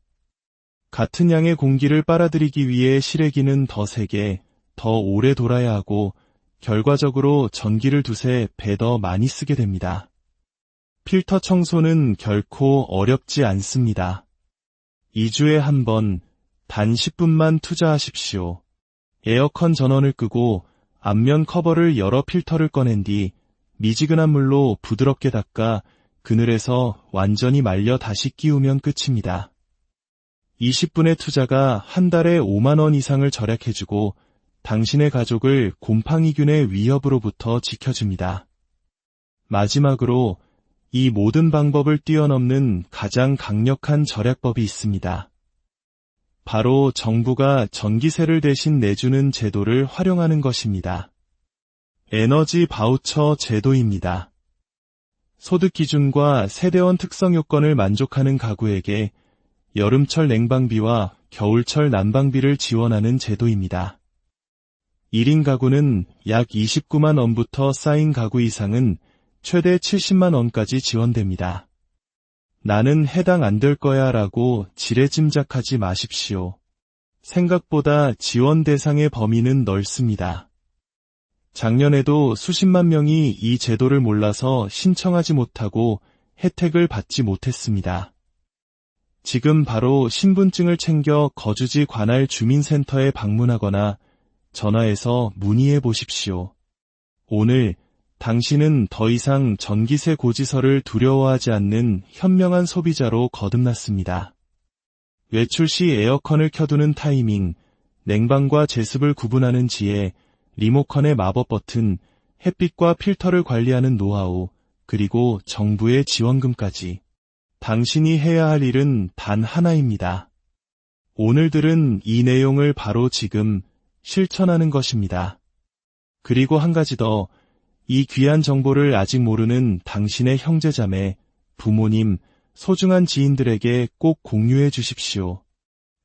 같은 양의 공기를 빨아들이기 위해 실외기는 더 세게, 더 오래 돌아야 하고 결과적으로 전기를 두세 배 더 많이 쓰게 됩니다. 필터 청소는 결코 어렵지 않습니다. 2주에 한 번, 단 10분만 투자하십시오. 에어컨 전원을 끄고 앞면 커버를 열어 필터를 꺼낸 뒤 미지근한 물로 부드럽게 닦아 그늘에서 완전히 말려 다시 끼우면 끝입니다. 20분의 투자가 한 달에 5만 원 이상을 절약해주고 당신의 가족을 곰팡이균의 위협으로부터 지켜줍니다. 마지막으로 이 모든 방법을 뛰어넘는 가장 강력한 절약법이 있습니다. 바로 정부가 전기세를 대신 내주는 제도를 활용하는 것입니다. 에너지 바우처 제도입니다. 소득 기준과 세대원 특성 요건을 만족하는 가구에게 여름철 냉방비와 겨울철 난방비를 지원하는 제도입니다. 1인 가구는 약 29만 원부터 쌓인 가구 이상은 최대 70만 원까지 지원됩니다. 나는 해당 안 될 거야 라고 지레짐작하지 마십시오. 생각보다 지원 대상의 범위는 넓습니다. 작년에도 수십만 명이 이 제도를 몰라서 신청하지 못하고 혜택을 받지 못했습니다. 지금 바로 신분증을 챙겨 거주지 관할 주민센터에 방문하거나 전화해서 문의해 보십시오. 오늘 당신은 더 이상 전기세 고지서를 두려워하지 않는 현명한 소비자로 거듭났습니다. 외출 시 에어컨을 켜두는 타이밍, 냉방과 제습을 구분하는 지혜, 리모컨의 마법 버튼, 햇빛과 필터를 관리하는 노하우, 그리고 정부의 지원금까지. 당신이 해야 할 일은 단 하나입니다. 오늘 들은 이 내용을 바로 지금 실천하는 것입니다. 그리고 한 가지 더, 이 귀한 정보를 아직 모르는 당신의 형제자매, 부모님, 소중한 지인들에게 꼭 공유해 주십시오.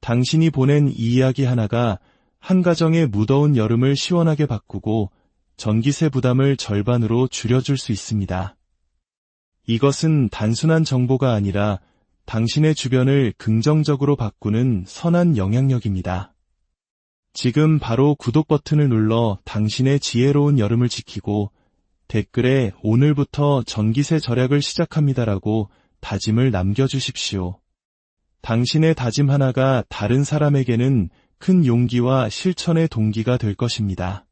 당신이 보낸 이 이야기 하나가 한 가정의 무더운 여름을 시원하게 바꾸고 전기세 부담을 절반으로 줄여줄 수 있습니다. 이것은 단순한 정보가 아니라 당신의 주변을 긍정적으로 바꾸는 선한 영향력입니다. 지금 바로 구독 버튼을 눌러 당신의 지혜로운 여름을 지키고 댓글에 오늘부터 전기세 절약을 시작합니다라고 다짐을 남겨주십시오. 당신의 다짐 하나가 다른 사람에게는 큰 용기와 실천의 동기가 될 것입니다.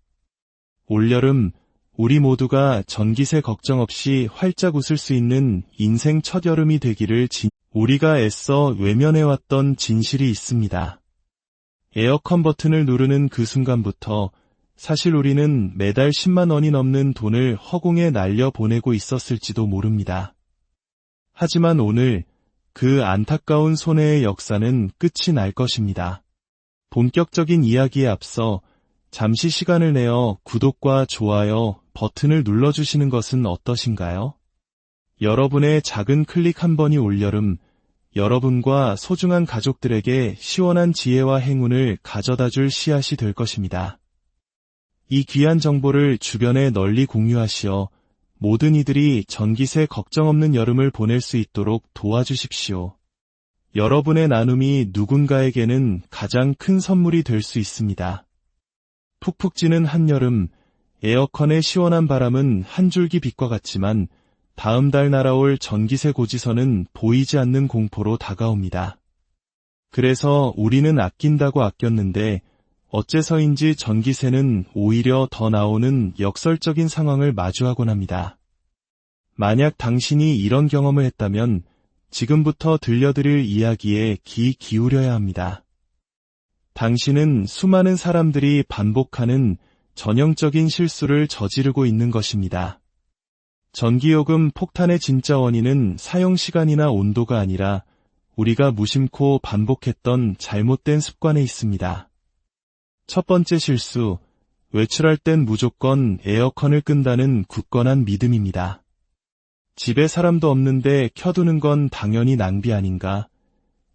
올여름 우리 모두가 전기세 걱정 없이 활짝 웃을 수 있는 인생 첫 여름이 되기를 우리가 애써 외면해왔던 진실이 있습니다. 에어컨 버튼을 누르는 그 순간부터 사실 우리는 매달 10만 원이 넘는 돈을 허공에 날려 보내고 있었을지도 모릅니다. 하지만 오늘 그 안타까운 손해의 역사는 끝이 날 것입니다. 본격적인 이야기에 앞서 잠시 시간을 내어 구독과 좋아요 버튼을 눌러주시는 것은 어떠신가요? 여러분의 작은 클릭 한 번이 올여름 여러분과 소중한 가족들에게 시원한 지혜와 행운을 가져다줄 씨앗이 될 것입니다. 이 귀한 정보를 주변에 널리 공유하시어 모든 이들이 전기세 걱정 없는 여름을 보낼 수 있도록 도와주십시오. 여러분의 나눔이 누군가에게는 가장 큰 선물이 될 수 있습니다. 푹푹 찌는 한여름, 에어컨의 시원한 바람은 한 줄기 빛과 같지만 다음 달 날아올 전기세 고지서는 보이지 않는 공포로 다가옵니다. 그래서 우리는 아낀다고 아꼈는데 어째서인지 전기세는 오히려 더 나오는 역설적인 상황을 마주하곤 합니다. 만약 당신이 이런 경험을 했다면 지금부터 들려드릴 이야기에 귀 기울여야 합니다. 당신은 수많은 사람들이 반복하는 전형적인 실수를 저지르고 있는 것입니다. 전기요금 폭탄의 진짜 원인은 사용시간이나 온도가 아니라 우리가 무심코 반복했던 잘못된 습관에 있습니다. 첫 번째 실수, 외출할 땐 무조건 에어컨을 끈다는 굳건한 믿음입니다. 집에 사람도 없는데 켜두는 건 당연히 낭비 아닌가?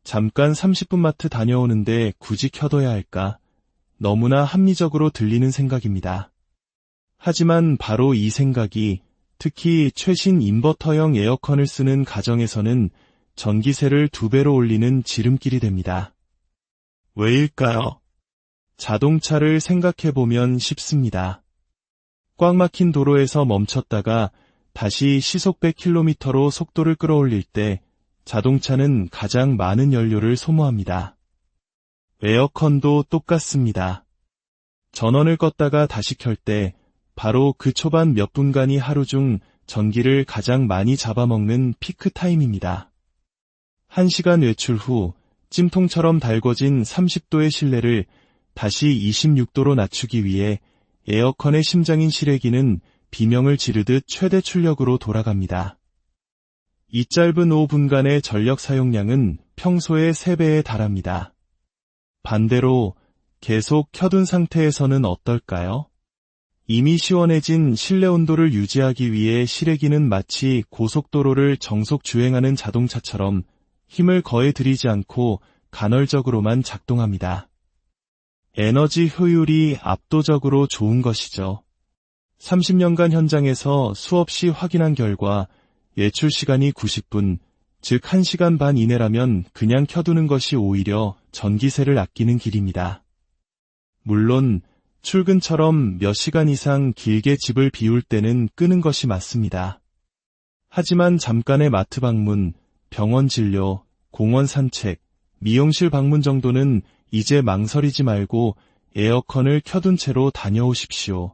잠깐 30분 마트 다녀오는데 굳이 켜둬야 할까? 너무나 합리적으로 들리는 생각입니다. 하지만 바로 이 생각이 특히 최신 인버터형 에어컨을 쓰는 가정에서는 전기세를 2배로 올리는 지름길이 됩니다. 왜일까요? 자동차를 생각해보면 쉽습니다. 꽉 막힌 도로에서 멈췄다가 다시 시속 100km로 속도를 끌어올릴 때 자동차는 가장 많은 연료를 소모합니다. 에어컨도 똑같습니다. 전원을 껐다가 다시 켤 때 바로 그 초반 몇 분간이 하루 중 전기를 가장 많이 잡아먹는 피크 타임입니다. 1시간 외출 후 찜통처럼 달궈진 30도의 실내를 다시 26도로 낮추기 위해 에어컨의 심장인 실외기는 비명을 지르듯 최대 출력으로 돌아갑니다. 이 짧은 5분간의 전력 사용량은 평소의 3배에 달합니다. 반대로 계속 켜둔 상태에서는 어떨까요? 이미 시원해진 실내 온도를 유지하기 위해 실외기는 마치 고속도로를 정속 주행하는 자동차처럼 힘을 거의 들이지 않고 간헐적으로만 작동합니다. 에너지 효율이 압도적으로 좋은 것이죠. 30년간 현장에서 수없이 확인한 결과 외출 시간이 90분, 즉 1시간 반 이내라면 그냥 켜두는 것이 오히려 전기세를 아끼는 길입니다. 물론 출근처럼 몇 시간 이상 길게 집을 비울 때는 끄는 것이 맞습니다. 하지만 잠깐의 마트 방문, 병원 진료, 공원 산책, 미용실 방문 정도는 이제 망설이지 말고 에어컨을 켜둔 채로 다녀오십시오.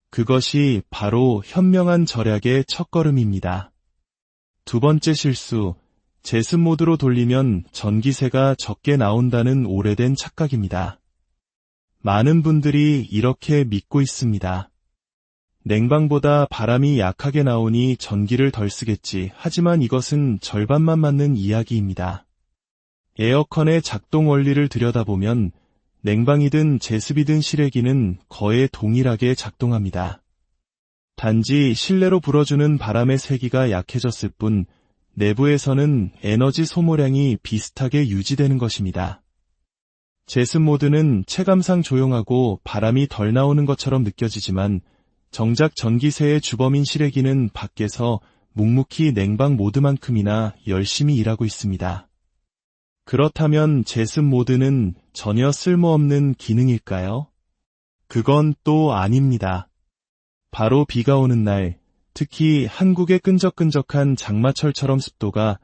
그것이 바로 현명한 절약의 첫걸음입니다. 두 번째 실수, 제습 모드로 돌리면 전기세가 적게 나온다는 오래된 착각입니다. 많은 분들이 이렇게 믿고 있습니다. 냉방보다 바람이 약하게 나오니 전기를 덜 쓰겠지. 하지만 이것은 절반만 맞는 이야기입니다. 에어컨의 작동 원리를 들여다보면 냉방이든 제습이든 실외기는 거의 동일하게 작동합니다. 단지 실내로 불어주는 바람의 세기가 약해졌을 뿐 내부에서는 에너지 소모량이 비슷하게 유지되는 것입니다. 제습 모드는 체감상 조용하고 바람이 덜 나오는 것처럼 느껴지지만 정작 전기세의 주범인 실외기는 밖에서 묵묵히 냉방 모드만큼이나 열심히 일하고 있습니다. 그렇다면 제습 모드는 전혀 쓸모없는 기능일까요? 그건 또 아닙니다. 바로 비가 오는 날, 특히 한국의 끈적끈적한 장마철처럼 습도가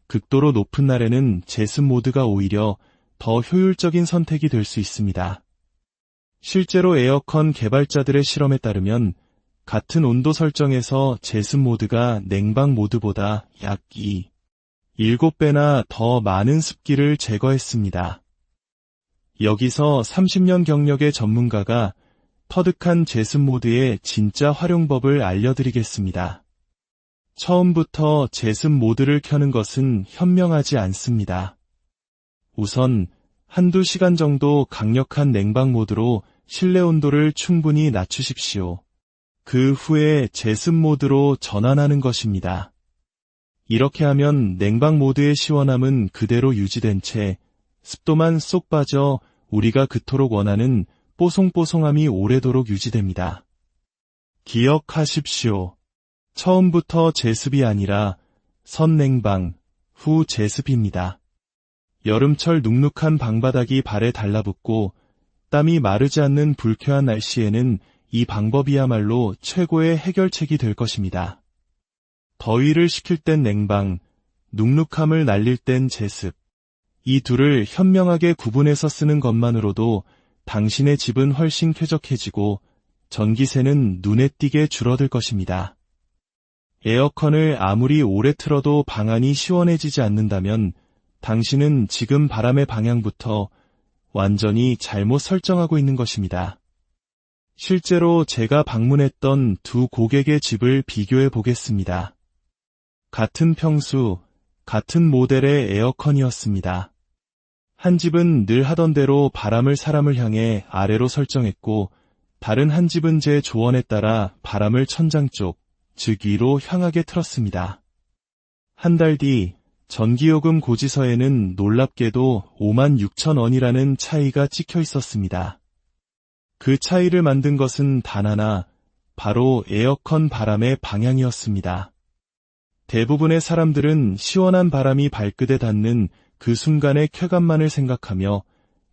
극도로 높은 날에는 제습 모드가 오히려 더 효율적인 선택이 될 수 있습니다. 실제로 에어컨 개발자들의 실험에 따르면 같은 온도 설정에서 제습 모드가 냉방 모드보다 약 7배나 더 많은 습기를 제거했습니다. 여기서 30년 경력의 전문가가 터득한 제습 모드의 진짜 활용법을 알려드리겠습니다. 처음부터 제습 모드를 켜는 것은 현명하지 않습니다. 우선 한두 시간 정도 강력한 냉방 모드로 실내 온도를 충분히 낮추십시오. 그 후에 제습 모드로 전환하는 것입니다. 이렇게 하면 냉방 모드의 시원함은 그대로 유지된 채 습도만 쏙 빠져 우리가 그토록 원하는 뽀송뽀송함이 오래도록 유지됩니다. 기억하십시오. 처음부터 제습이 아니라 선냉방, 후 제습입니다. 여름철 눅눅한 방바닥이 발에 달라붙고 땀이 마르지 않는 불쾌한 날씨에는 이 방법이야말로 최고의 해결책이 될 것입니다. 더위를 식힐 땐 냉방, 눅눅함을 날릴 땐 제습. 이 둘을 현명하게 구분해서 쓰는 것만으로도 당신의 집은 훨씬 쾌적해지고 전기세는 눈에 띄게 줄어들 것입니다. 에어컨을 아무리 오래 틀어도 방 안이 시원해지지 않는다면 당신은 지금 바람의 방향부터 완전히 잘못 설정하고 있는 것입니다. 실제로 제가 방문했던 두 고객의 집을 비교해 보겠습니다. 같은 평수, 같은 모델의 에어컨이었습니다. 한 집은 늘 하던 대로 바람을 사람을 향해 아래로 설정했고 다른 한 집은 제 조언에 따라 바람을 천장 쪽, 즉 위로 향하게 틀었습니다. 한 달 뒤 전기요금 고지서에는 놀랍게도 56,000원이라는 차이가 찍혀 있었습니다. 그 차이를 만든 것은 단 하나, 바로 에어컨 바람의 방향이었습니다. 대부분의 사람들은 시원한 바람이 발끝에 닿는 그 순간의 쾌감만을 생각하며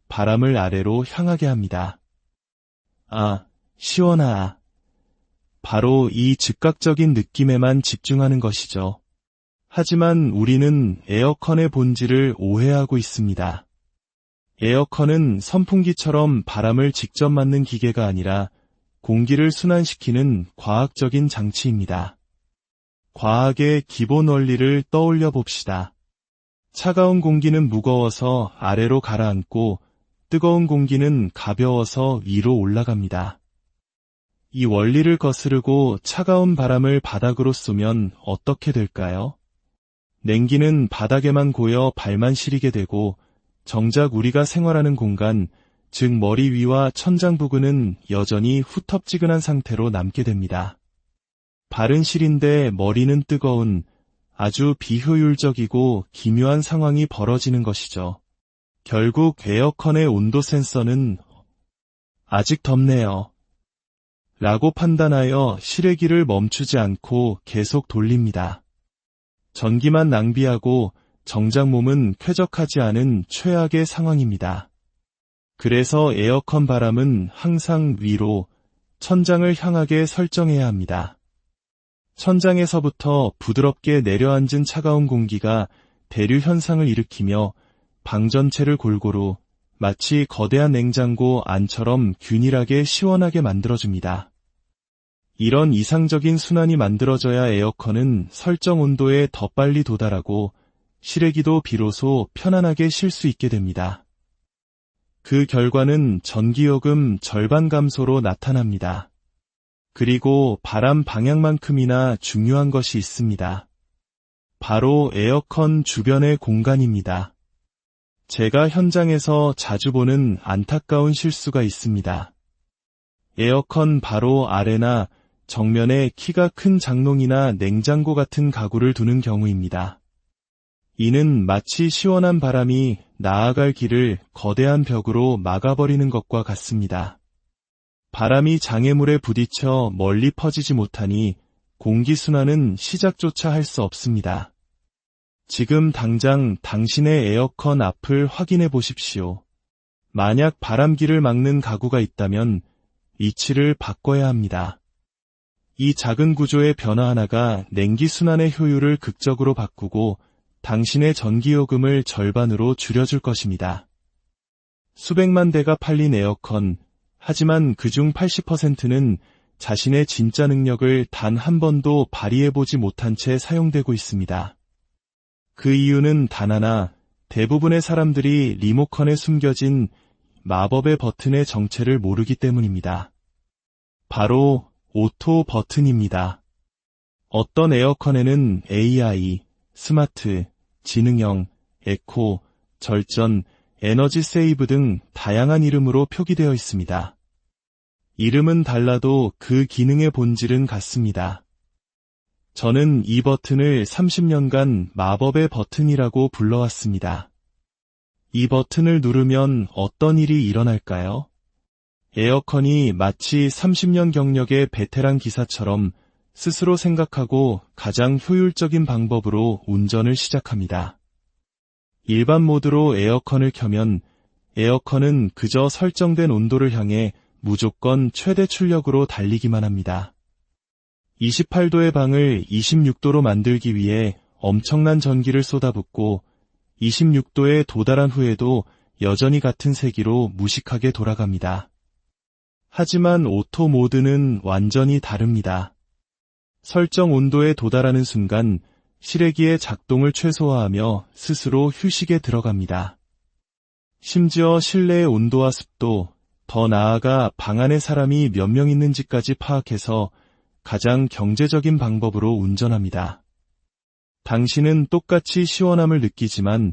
바람을 아래로 향하게 합니다. 아, 시원하아. 바로 이 즉각적인 느낌에만 집중하는 것이죠. 하지만 우리는 에어컨의 본질을 오해하고 있습니다. 에어컨은 선풍기처럼 바람을 직접 맞는 기계가 아니라 공기를 순환시키는 과학적인 장치입니다. 과학의 기본 원리를 떠올려 봅시다. 차가운 공기는 무거워서 아래로 가라앉고 뜨거운 공기는 가벼워서 위로 올라갑니다. 이 원리를 거스르고 차가운 바람을 바닥으로 쏘면 어떻게 될까요? 냉기는 바닥에만 고여 발만 시리게 되고 정작 우리가 생활하는 공간, 즉 머리 위와 천장 부근은 여전히 후텁지근한 상태로 남게 됩니다. 발은 시린데 머리는 뜨거운 아주 비효율적이고 기묘한 상황이 벌어지는 것이죠. 결국 에어컨의 온도 센서는 아직 덥네요. 라고 판단하여 실외기를 멈추지 않고 계속 돌립니다. 전기만 낭비하고 정작 몸은 쾌적하지 않은 최악의 상황입니다. 그래서 에어컨 바람은 항상 위로, 천장을 향하게 설정해야 합니다. 천장에서부터 부드럽게 내려앉은 차가운 공기가 대류 현상을 일으키며 방 전체를 골고루 마치 거대한 냉장고 안처럼 균일하게 시원하게 만들어줍니다. 이런 이상적인 순환이 만들어져야 에어컨은 설정 온도에 더 빨리 도달하고 실외기도 비로소 편안하게 쉴 수 있게 됩니다. 그 결과는 전기요금 절반 감소로 나타납니다. 그리고 바람 방향만큼이나 중요한 것이 있습니다. 바로 에어컨 주변의 공간입니다. 제가 현장에서 자주 보는 안타까운 실수가 있습니다. 에어컨 바로 아래나 정면에 키가 큰 장롱이나 냉장고 같은 가구를 두는 경우입니다. 이는 마치 시원한 바람이 나아갈 길을 거대한 벽으로 막아버리는 것과 같습니다. 바람이 장애물에 부딪혀 멀리 퍼지지 못하니 공기순환은 시작조차 할 수 없습니다. 지금 당장 당신의 에어컨 앞을 확인해 보십시오. 만약 바람길을 막는 가구가 있다면 위치를 바꿔야 합니다. 이 작은 구조의 변화 하나가 냉기순환의 효율을 극적으로 바꾸고 당신의 전기요금을 절반으로 줄여줄 것입니다. 수백만 대가 팔린 에어컨, 하지만 그중 80%는 자신의 진짜 능력을 단 한 번도 발휘해보지 못한 채 사용되고 있습니다. 그 이유는 단 하나, 대부분의 사람들이 리모컨에 숨겨진 마법의 버튼의 정체를 모르기 때문입니다. 바로 오토 버튼입니다. 어떤 에어컨에는 AI, 스마트, 지능형, 에코, 절전, 에너지 세이브 등 다양한 이름으로 표기되어 있습니다. 이름은 달라도 그 기능의 본질은 같습니다. 저는 이 버튼을 30년간 마법의 버튼이라고 불러왔습니다. 이 버튼을 누르면 어떤 일이 일어날까요? 에어컨이 마치 30년 경력의 베테랑 기사처럼 스스로 생각하고 가장 효율적인 방법으로 운전을 시작합니다. 일반 모드로 에어컨을 켜면 에어컨은 그저 설정된 온도를 향해 무조건 최대 출력으로 달리기만 합니다. 28도의 방을 26도로 만들기 위해 엄청난 전기를 쏟아붓고 26도에 도달한 후에도 여전히 같은 세기로 무식하게 돌아갑니다. 하지만 오토 모드는 완전히 다릅니다. 설정 온도에 도달하는 순간 실외기의 작동을 최소화하며 스스로 휴식에 들어갑니다. 심지어 실내의 온도와 습도, 더 나아가 방 안에 사람이 몇 명 있는지까지 파악해서 가장 경제적인 방법으로 운전합니다. 당신은 똑같이 시원함을 느끼지만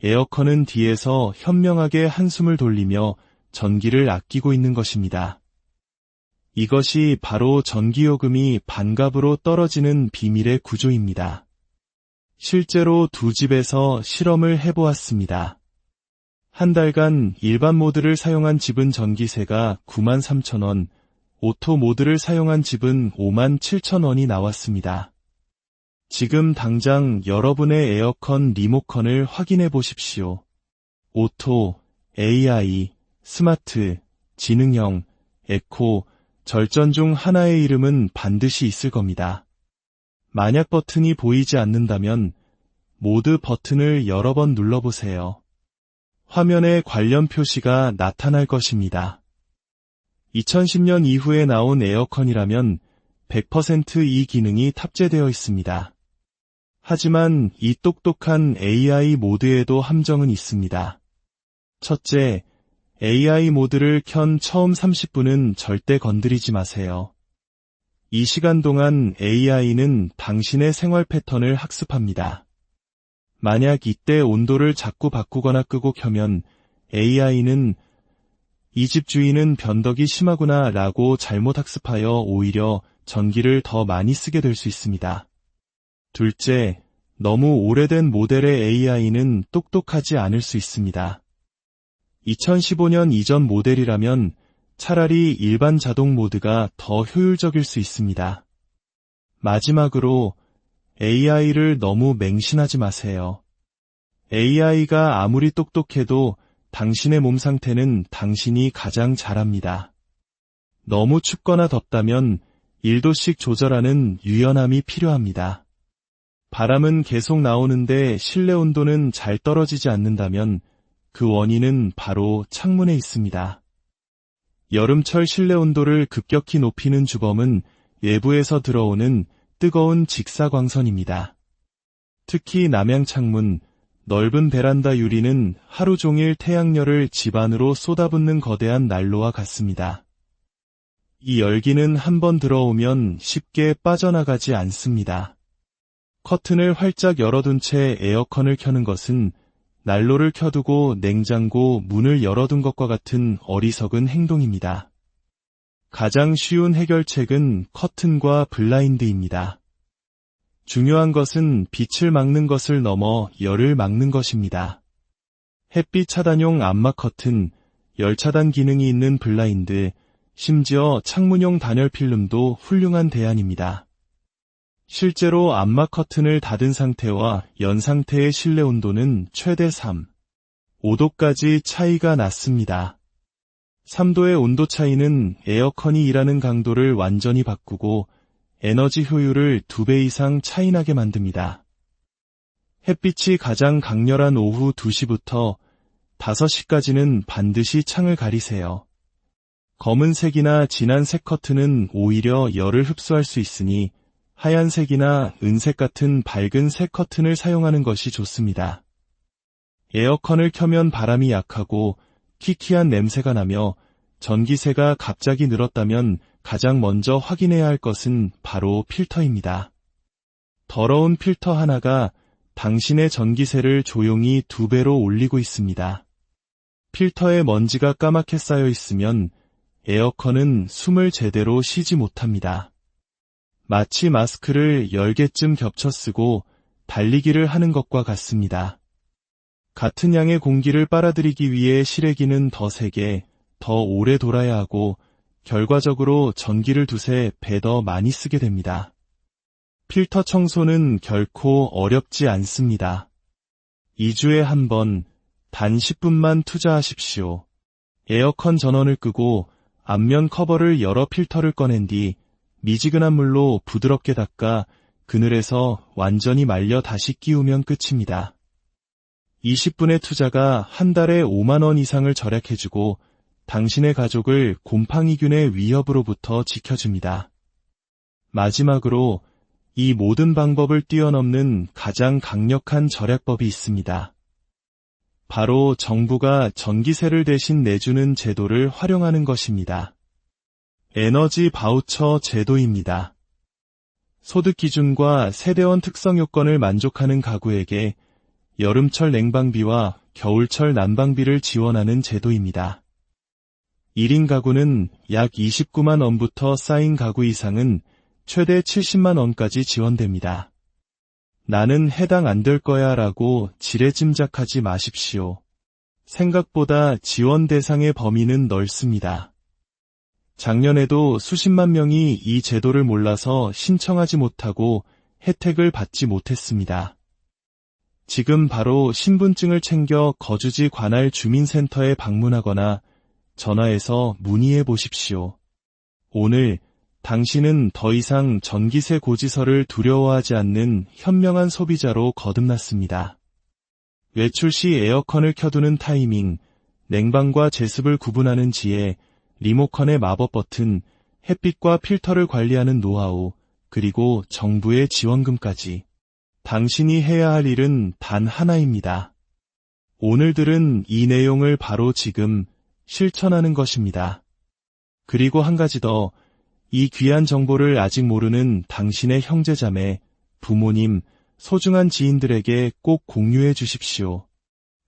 에어컨은 뒤에서 현명하게 한숨을 돌리며 전기를 아끼고 있는 것입니다. 이것이 바로 전기요금이 반값으로 떨어지는 비밀의 구조입니다. 실제로 두 집에서 실험을 해보았습니다. 한 달간 일반 모드를 사용한 집은 전기세가 93,000원, 오토 모드를 사용한 집은 57,000원이 나왔습니다. 지금 당장 여러분의 에어컨 리모컨을 확인해 보십시오. 오토, AI, 스마트, 지능형, 에코, 절전 중 하나의 이름은 반드시 있을 겁니다. 만약 버튼이 보이지 않는다면 모드 버튼을 여러 번 눌러보세요. 화면에 관련 표시가 나타날 것입니다. 2010년 이후에 나온 에어컨이라면 100% 이 기능이 탑재되어 있습니다. 하지만 이 똑똑한 AI 모드에도 함정은 있습니다. 첫째, AI 모드를 켠 처음 30분은 절대 건드리지 마세요. 이 시간 동안 AI는 당신의 생활 패턴을 학습합니다. 만약 이때 온도를 자꾸 바꾸거나 끄고 켜면 AI는 이 집 주인은 변덕이 심하구나 라고 잘못 학습하여 오히려 전기를 더 많이 쓰게 될 수 있습니다. 둘째, 너무 오래된 모델의 AI는 똑똑하지 않을 수 있습니다. 2015년 이전 모델이라면 차라리 일반 자동 모드가 더 효율적일 수 있습니다. 마지막으로 AI를 너무 맹신하지 마세요. AI가 아무리 똑똑해도 당신의 몸 상태는 당신이 가장 잘 압니다. 너무 춥거나 덥다면 1도씩 조절하는 유연함이 필요합니다. 바람은 계속 나오는데 실내 온도는 잘 떨어지지 않는다면 그 원인은 바로 창문에 있습니다. 여름철 실내 온도를 급격히 높이는 주범은 외부에서 들어오는 뜨거운 직사광선입니다. 특히 남향 창문, 넓은 베란다 유리는 하루 종일 태양열을 집 안으로 쏟아붓는 거대한 난로와 같습니다. 이 열기는 한번 들어오면 쉽게 빠져나가지 않습니다. 커튼을 활짝 열어둔 채 에어컨을 켜는 것은 난로를 켜두고 냉장고 문을 열어둔 것과 같은 어리석은 행동입니다. 가장 쉬운 해결책은 커튼과 블라인드입니다. 중요한 것은 빛을 막는 것을 넘어 열을 막는 것입니다. 햇빛 차단용 암막 커튼, 열 차단 기능이 있는 블라인드, 심지어 창문용 단열 필름도 훌륭한 대안입니다. 실제로 암막 커튼을 닫은 상태와 연 상태의 실내 온도는 최대 3, 5도까지 차이가 났습니다. 3도의 온도 차이는 에어컨이 일하는 강도를 완전히 바꾸고 에너지 효율을 2배 이상 차이나게 만듭니다. 햇빛이 가장 강렬한 오후 2시부터 5시까지는 반드시 창을 가리세요. 검은색이나 진한 색 커튼은 오히려 열을 흡수할 수 있으니 하얀색이나 은색 같은 밝은 색 커튼을 사용하는 것이 좋습니다. 에어컨을 켜면 바람이 약하고 키키한 냄새가 나며 전기세가 갑자기 늘었다면 가장 먼저 확인해야 할 것은 바로 필터입니다. 더러운 필터 하나가 당신의 전기세를 조용히 2배로 올리고 있습니다. 필터에 먼지가 까맣게 쌓여 있으면 에어컨은 숨을 제대로 쉬지 못합니다. 마치 마스크를 10개쯤 겹쳐 쓰고 달리기를 하는 것과 같습니다. 같은 양의 공기를 빨아들이기 위해 실외기는 더 세게, 더 오래 돌아야 하고 결과적으로 전기를 두세 배 더 많이 쓰게 됩니다. 필터 청소는 결코 어렵지 않습니다. 2주에 한 번, 단 10분만 투자하십시오. 에어컨 전원을 끄고 앞면 커버를 열어 필터를 꺼낸 뒤 미지근한 물로 부드럽게 닦아 그늘에서 완전히 말려 다시 끼우면 끝입니다. 20분의 투자가 한 달에 5만 원 이상을 절약해주고 당신의 가족을 곰팡이균의 위협으로부터 지켜줍니다. 마지막으로 이 모든 방법을 뛰어넘는 가장 강력한 절약법이 있습니다. 바로 정부가 전기세를 대신 내주는 제도를 활용하는 것입니다. 에너지 바우처 제도입니다. 소득 기준과 세대원 특성 요건을 만족하는 가구에게 여름철 냉방비와 겨울철 난방비를 지원하는 제도입니다. 1인 가구는 약 29만 원부터 쌓인 가구 이상은 최대 70만 원까지 지원됩니다. 나는 해당 안 될 거야 라고 지레짐작하지 마십시오. 생각보다 지원 대상의 범위는 넓습니다. 작년에도 수십만 명이 이 제도를 몰라서 신청하지 못하고 혜택을 받지 못했습니다. 지금 바로 신분증을 챙겨 거주지 관할 주민센터에 방문하거나 전화해서 문의해 보십시오. 오늘 당신은 더 이상 전기세 고지서를 두려워하지 않는 현명한 소비자로 거듭났습니다. 외출 시 에어컨을 켜두는 타이밍, 냉방과 제습을 구분하는 지혜, 리모컨의 마법 버튼, 햇빛과 필터를 관리하는 노하우, 그리고 정부의 지원금까지. 당신이 해야 할 일은 단 하나입니다. 오늘 들은 이 내용을 바로 지금 실천하는 것입니다. 그리고 한 가지 더, 이 귀한 정보를 아직 모르는 당신의 형제자매, 부모님, 소중한 지인들에게 꼭 공유해 주십시오.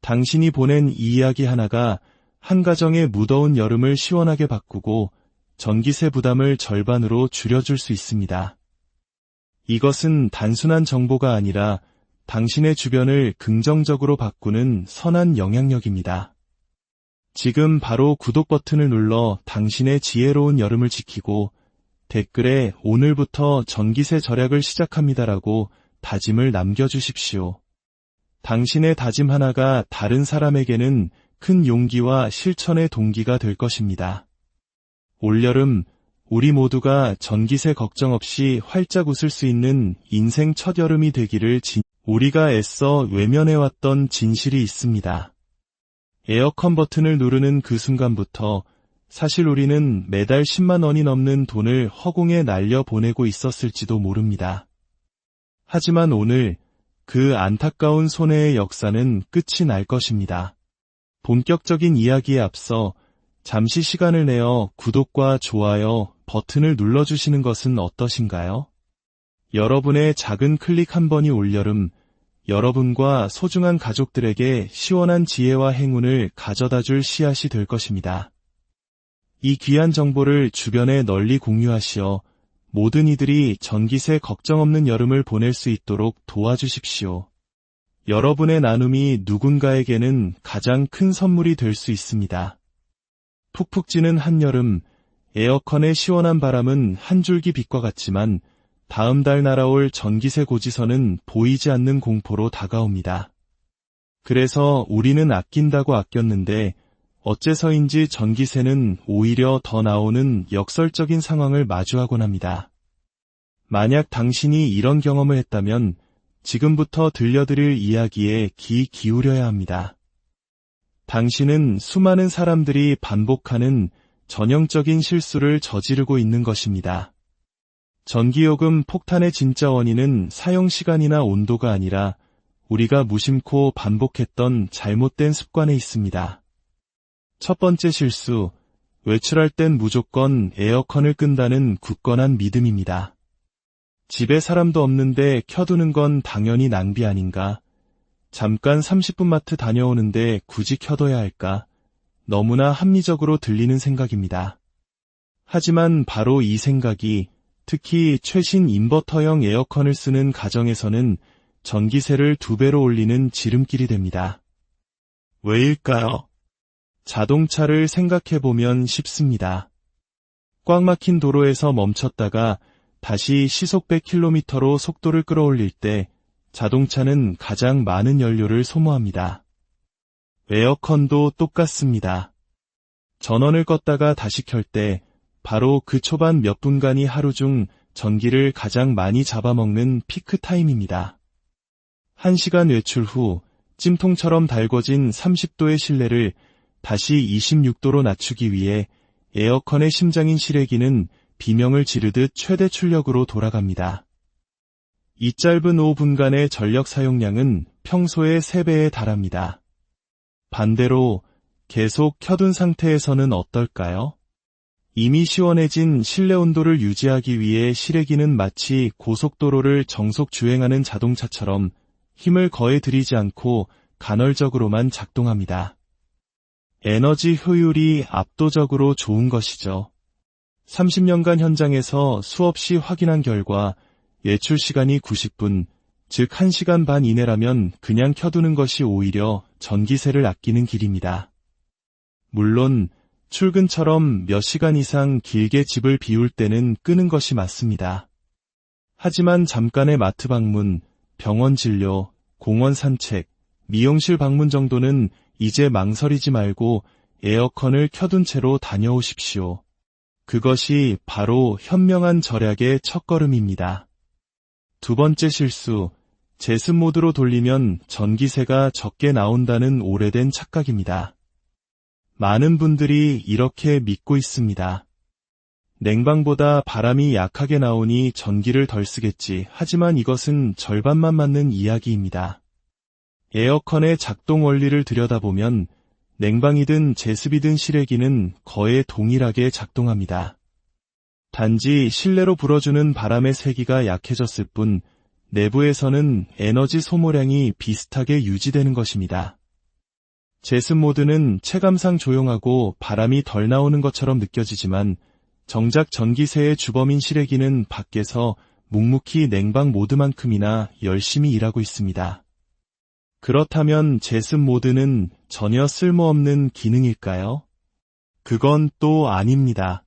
당신이 보낸 이 이야기 하나가 한 가정의 무더운 여름을 시원하게 바꾸고 전기세 부담을 절반으로 줄여줄 수 있습니다. 이것은 단순한 정보가 아니라 당신의 주변을 긍정적으로 바꾸는 선한 영향력입니다. 지금 바로 구독 버튼을 눌러 당신의 지혜로운 여름을 지키고 댓글에 오늘부터 전기세 절약을 시작합니다라고 다짐을 남겨주십시오. 당신의 다짐 하나가 다른 사람에게는 큰 용기와 실천의 동기가 될 것입니다. 올여름 우리 모두가 전기세 걱정 없이 활짝 웃을 수 있는 인생 첫 여름이 되기를 우리가 애써 외면해왔던 진실이 있습니다. 에어컨 버튼을 누르는 그 순간부터 사실 우리는 매달 10만 원이 넘는 돈을 허공에 날려 보내고 있었을지도 모릅니다. 하지만 오늘 그 안타까운 손해의 역사는 끝이 날 것입니다. 본격적인 이야기에 앞서 잠시 시간을 내어 구독과 좋아요 버튼을 눌러주시는 것은 어떠신가요? 여러분의 작은 클릭 한 번이 올여름 여러분과 소중한 가족들에게 시원한 지혜와 행운을 가져다줄 씨앗이 될 것입니다. 이 귀한 정보를 주변에 널리 공유하시어 모든 이들이 전기세 걱정 없는 여름을 보낼 수 있도록 도와주십시오. 여러분의 나눔이 누군가에게는 가장 큰 선물이 될 수 있습니다. 푹푹 찌는 한여름, 에어컨의 시원한 바람은 한 줄기 빛과 같지만 다음 달 날아올 전기세 고지서는 보이지 않는 공포로 다가옵니다. 그래서 우리는 아낀다고 아꼈는데 어째서인지 전기세는 오히려 더 나오는 역설적인 상황을 마주하곤 합니다. 만약 당신이 이런 경험을 했다면 지금부터 들려드릴 이야기에 귀 기울여야 합니다. 당신은 수많은 사람들이 반복하는 전형적인 실수를 저지르고 있는 것입니다. 전기요금 폭탄의 진짜 원인은 사용시간이나 온도가 아니라 우리가 무심코 반복했던 잘못된 습관에 있습니다. 첫 번째 실수, 외출할 땐 무조건 에어컨을 끈다는 굳건한 믿음입니다. 집에 사람도 없는데 켜두는 건 당연히 낭비 아닌가? 잠깐 30분 마트 다녀오는데 굳이 켜둬야 할까? 너무나 합리적으로 들리는 생각입니다. 하지만 바로 이 생각이 특히 최신 인버터형 에어컨을 쓰는 가정에서는 전기세를 2배로 올리는 지름길이 됩니다. 왜일까요? 자동차를 생각해보면 쉽습니다. 꽉 막힌 도로에서 멈췄다가 다시 시속 100km로 속도를 끌어올릴 때 자동차는 가장 많은 연료를 소모합니다. 에어컨도 똑같습니다. 전원을 껐다가 다시 켤 때 바로 그 초반 몇 분간이 하루 중 전기를 가장 많이 잡아먹는 피크 타임입니다. 1시간 외출 후 찜통처럼 달궈진 30도의 실내를 다시 26도로 낮추기 위해 에어컨의 심장인 실외기는 비명을 지르듯 최대 출력으로 돌아갑니다. 이 짧은 5분간의 전력 사용량은 평소의 3배에 달합니다. 반대로 계속 켜둔 상태에서는 어떨까요? 이미 시원해진 실내 온도를 유지하기 위해 실외기는 마치 고속도로를 정속 주행하는 자동차처럼 힘을 거의 들이지 않고 간헐적으로만 작동합니다. 에너지 효율이 압도적으로 좋은 것이죠. 30년간 현장에서 수없이 확인한 결과 외출 시간이 90분, 즉 1시간 반 이내라면 그냥 켜두는 것이 오히려 전기세를 아끼는 길입니다. 물론 출근처럼 몇 시간 이상 길게 집을 비울 때는 끄는 것이 맞습니다. 하지만 잠깐의 마트 방문, 병원 진료, 공원 산책, 미용실 방문 정도는 이제 망설이지 말고 에어컨을 켜둔 채로 다녀오십시오. 그것이 바로 현명한 절약의 첫걸음입니다. 두 번째 실수, 제습 모드로 돌리면 전기세가 적게 나온다는 오래된 착각입니다. 많은 분들이 이렇게 믿고 있습니다. 냉방보다 바람이 약하게 나오니 전기를 덜 쓰겠지. 하지만 이것은 절반만 맞는 이야기입니다. 에어컨의 작동 원리를 들여다보면 냉방이든 제습이든 실외기는 거의 동일하게 작동합니다. 단지 실내로 불어주는 바람의 세기가 약해졌을 뿐 내부에서는 에너지 소모량이 비슷하게 유지되는 것입니다. 제습 모드는 체감상 조용하고 바람이 덜 나오는 것처럼 느껴지지만 정작 전기세의 주범인 실외기는 밖에서 묵묵히 냉방 모드만큼이나 열심히 일하고 있습니다. 그렇다면 제습 모드는 전혀 쓸모없는 기능일까요? 그건 또 아닙니다.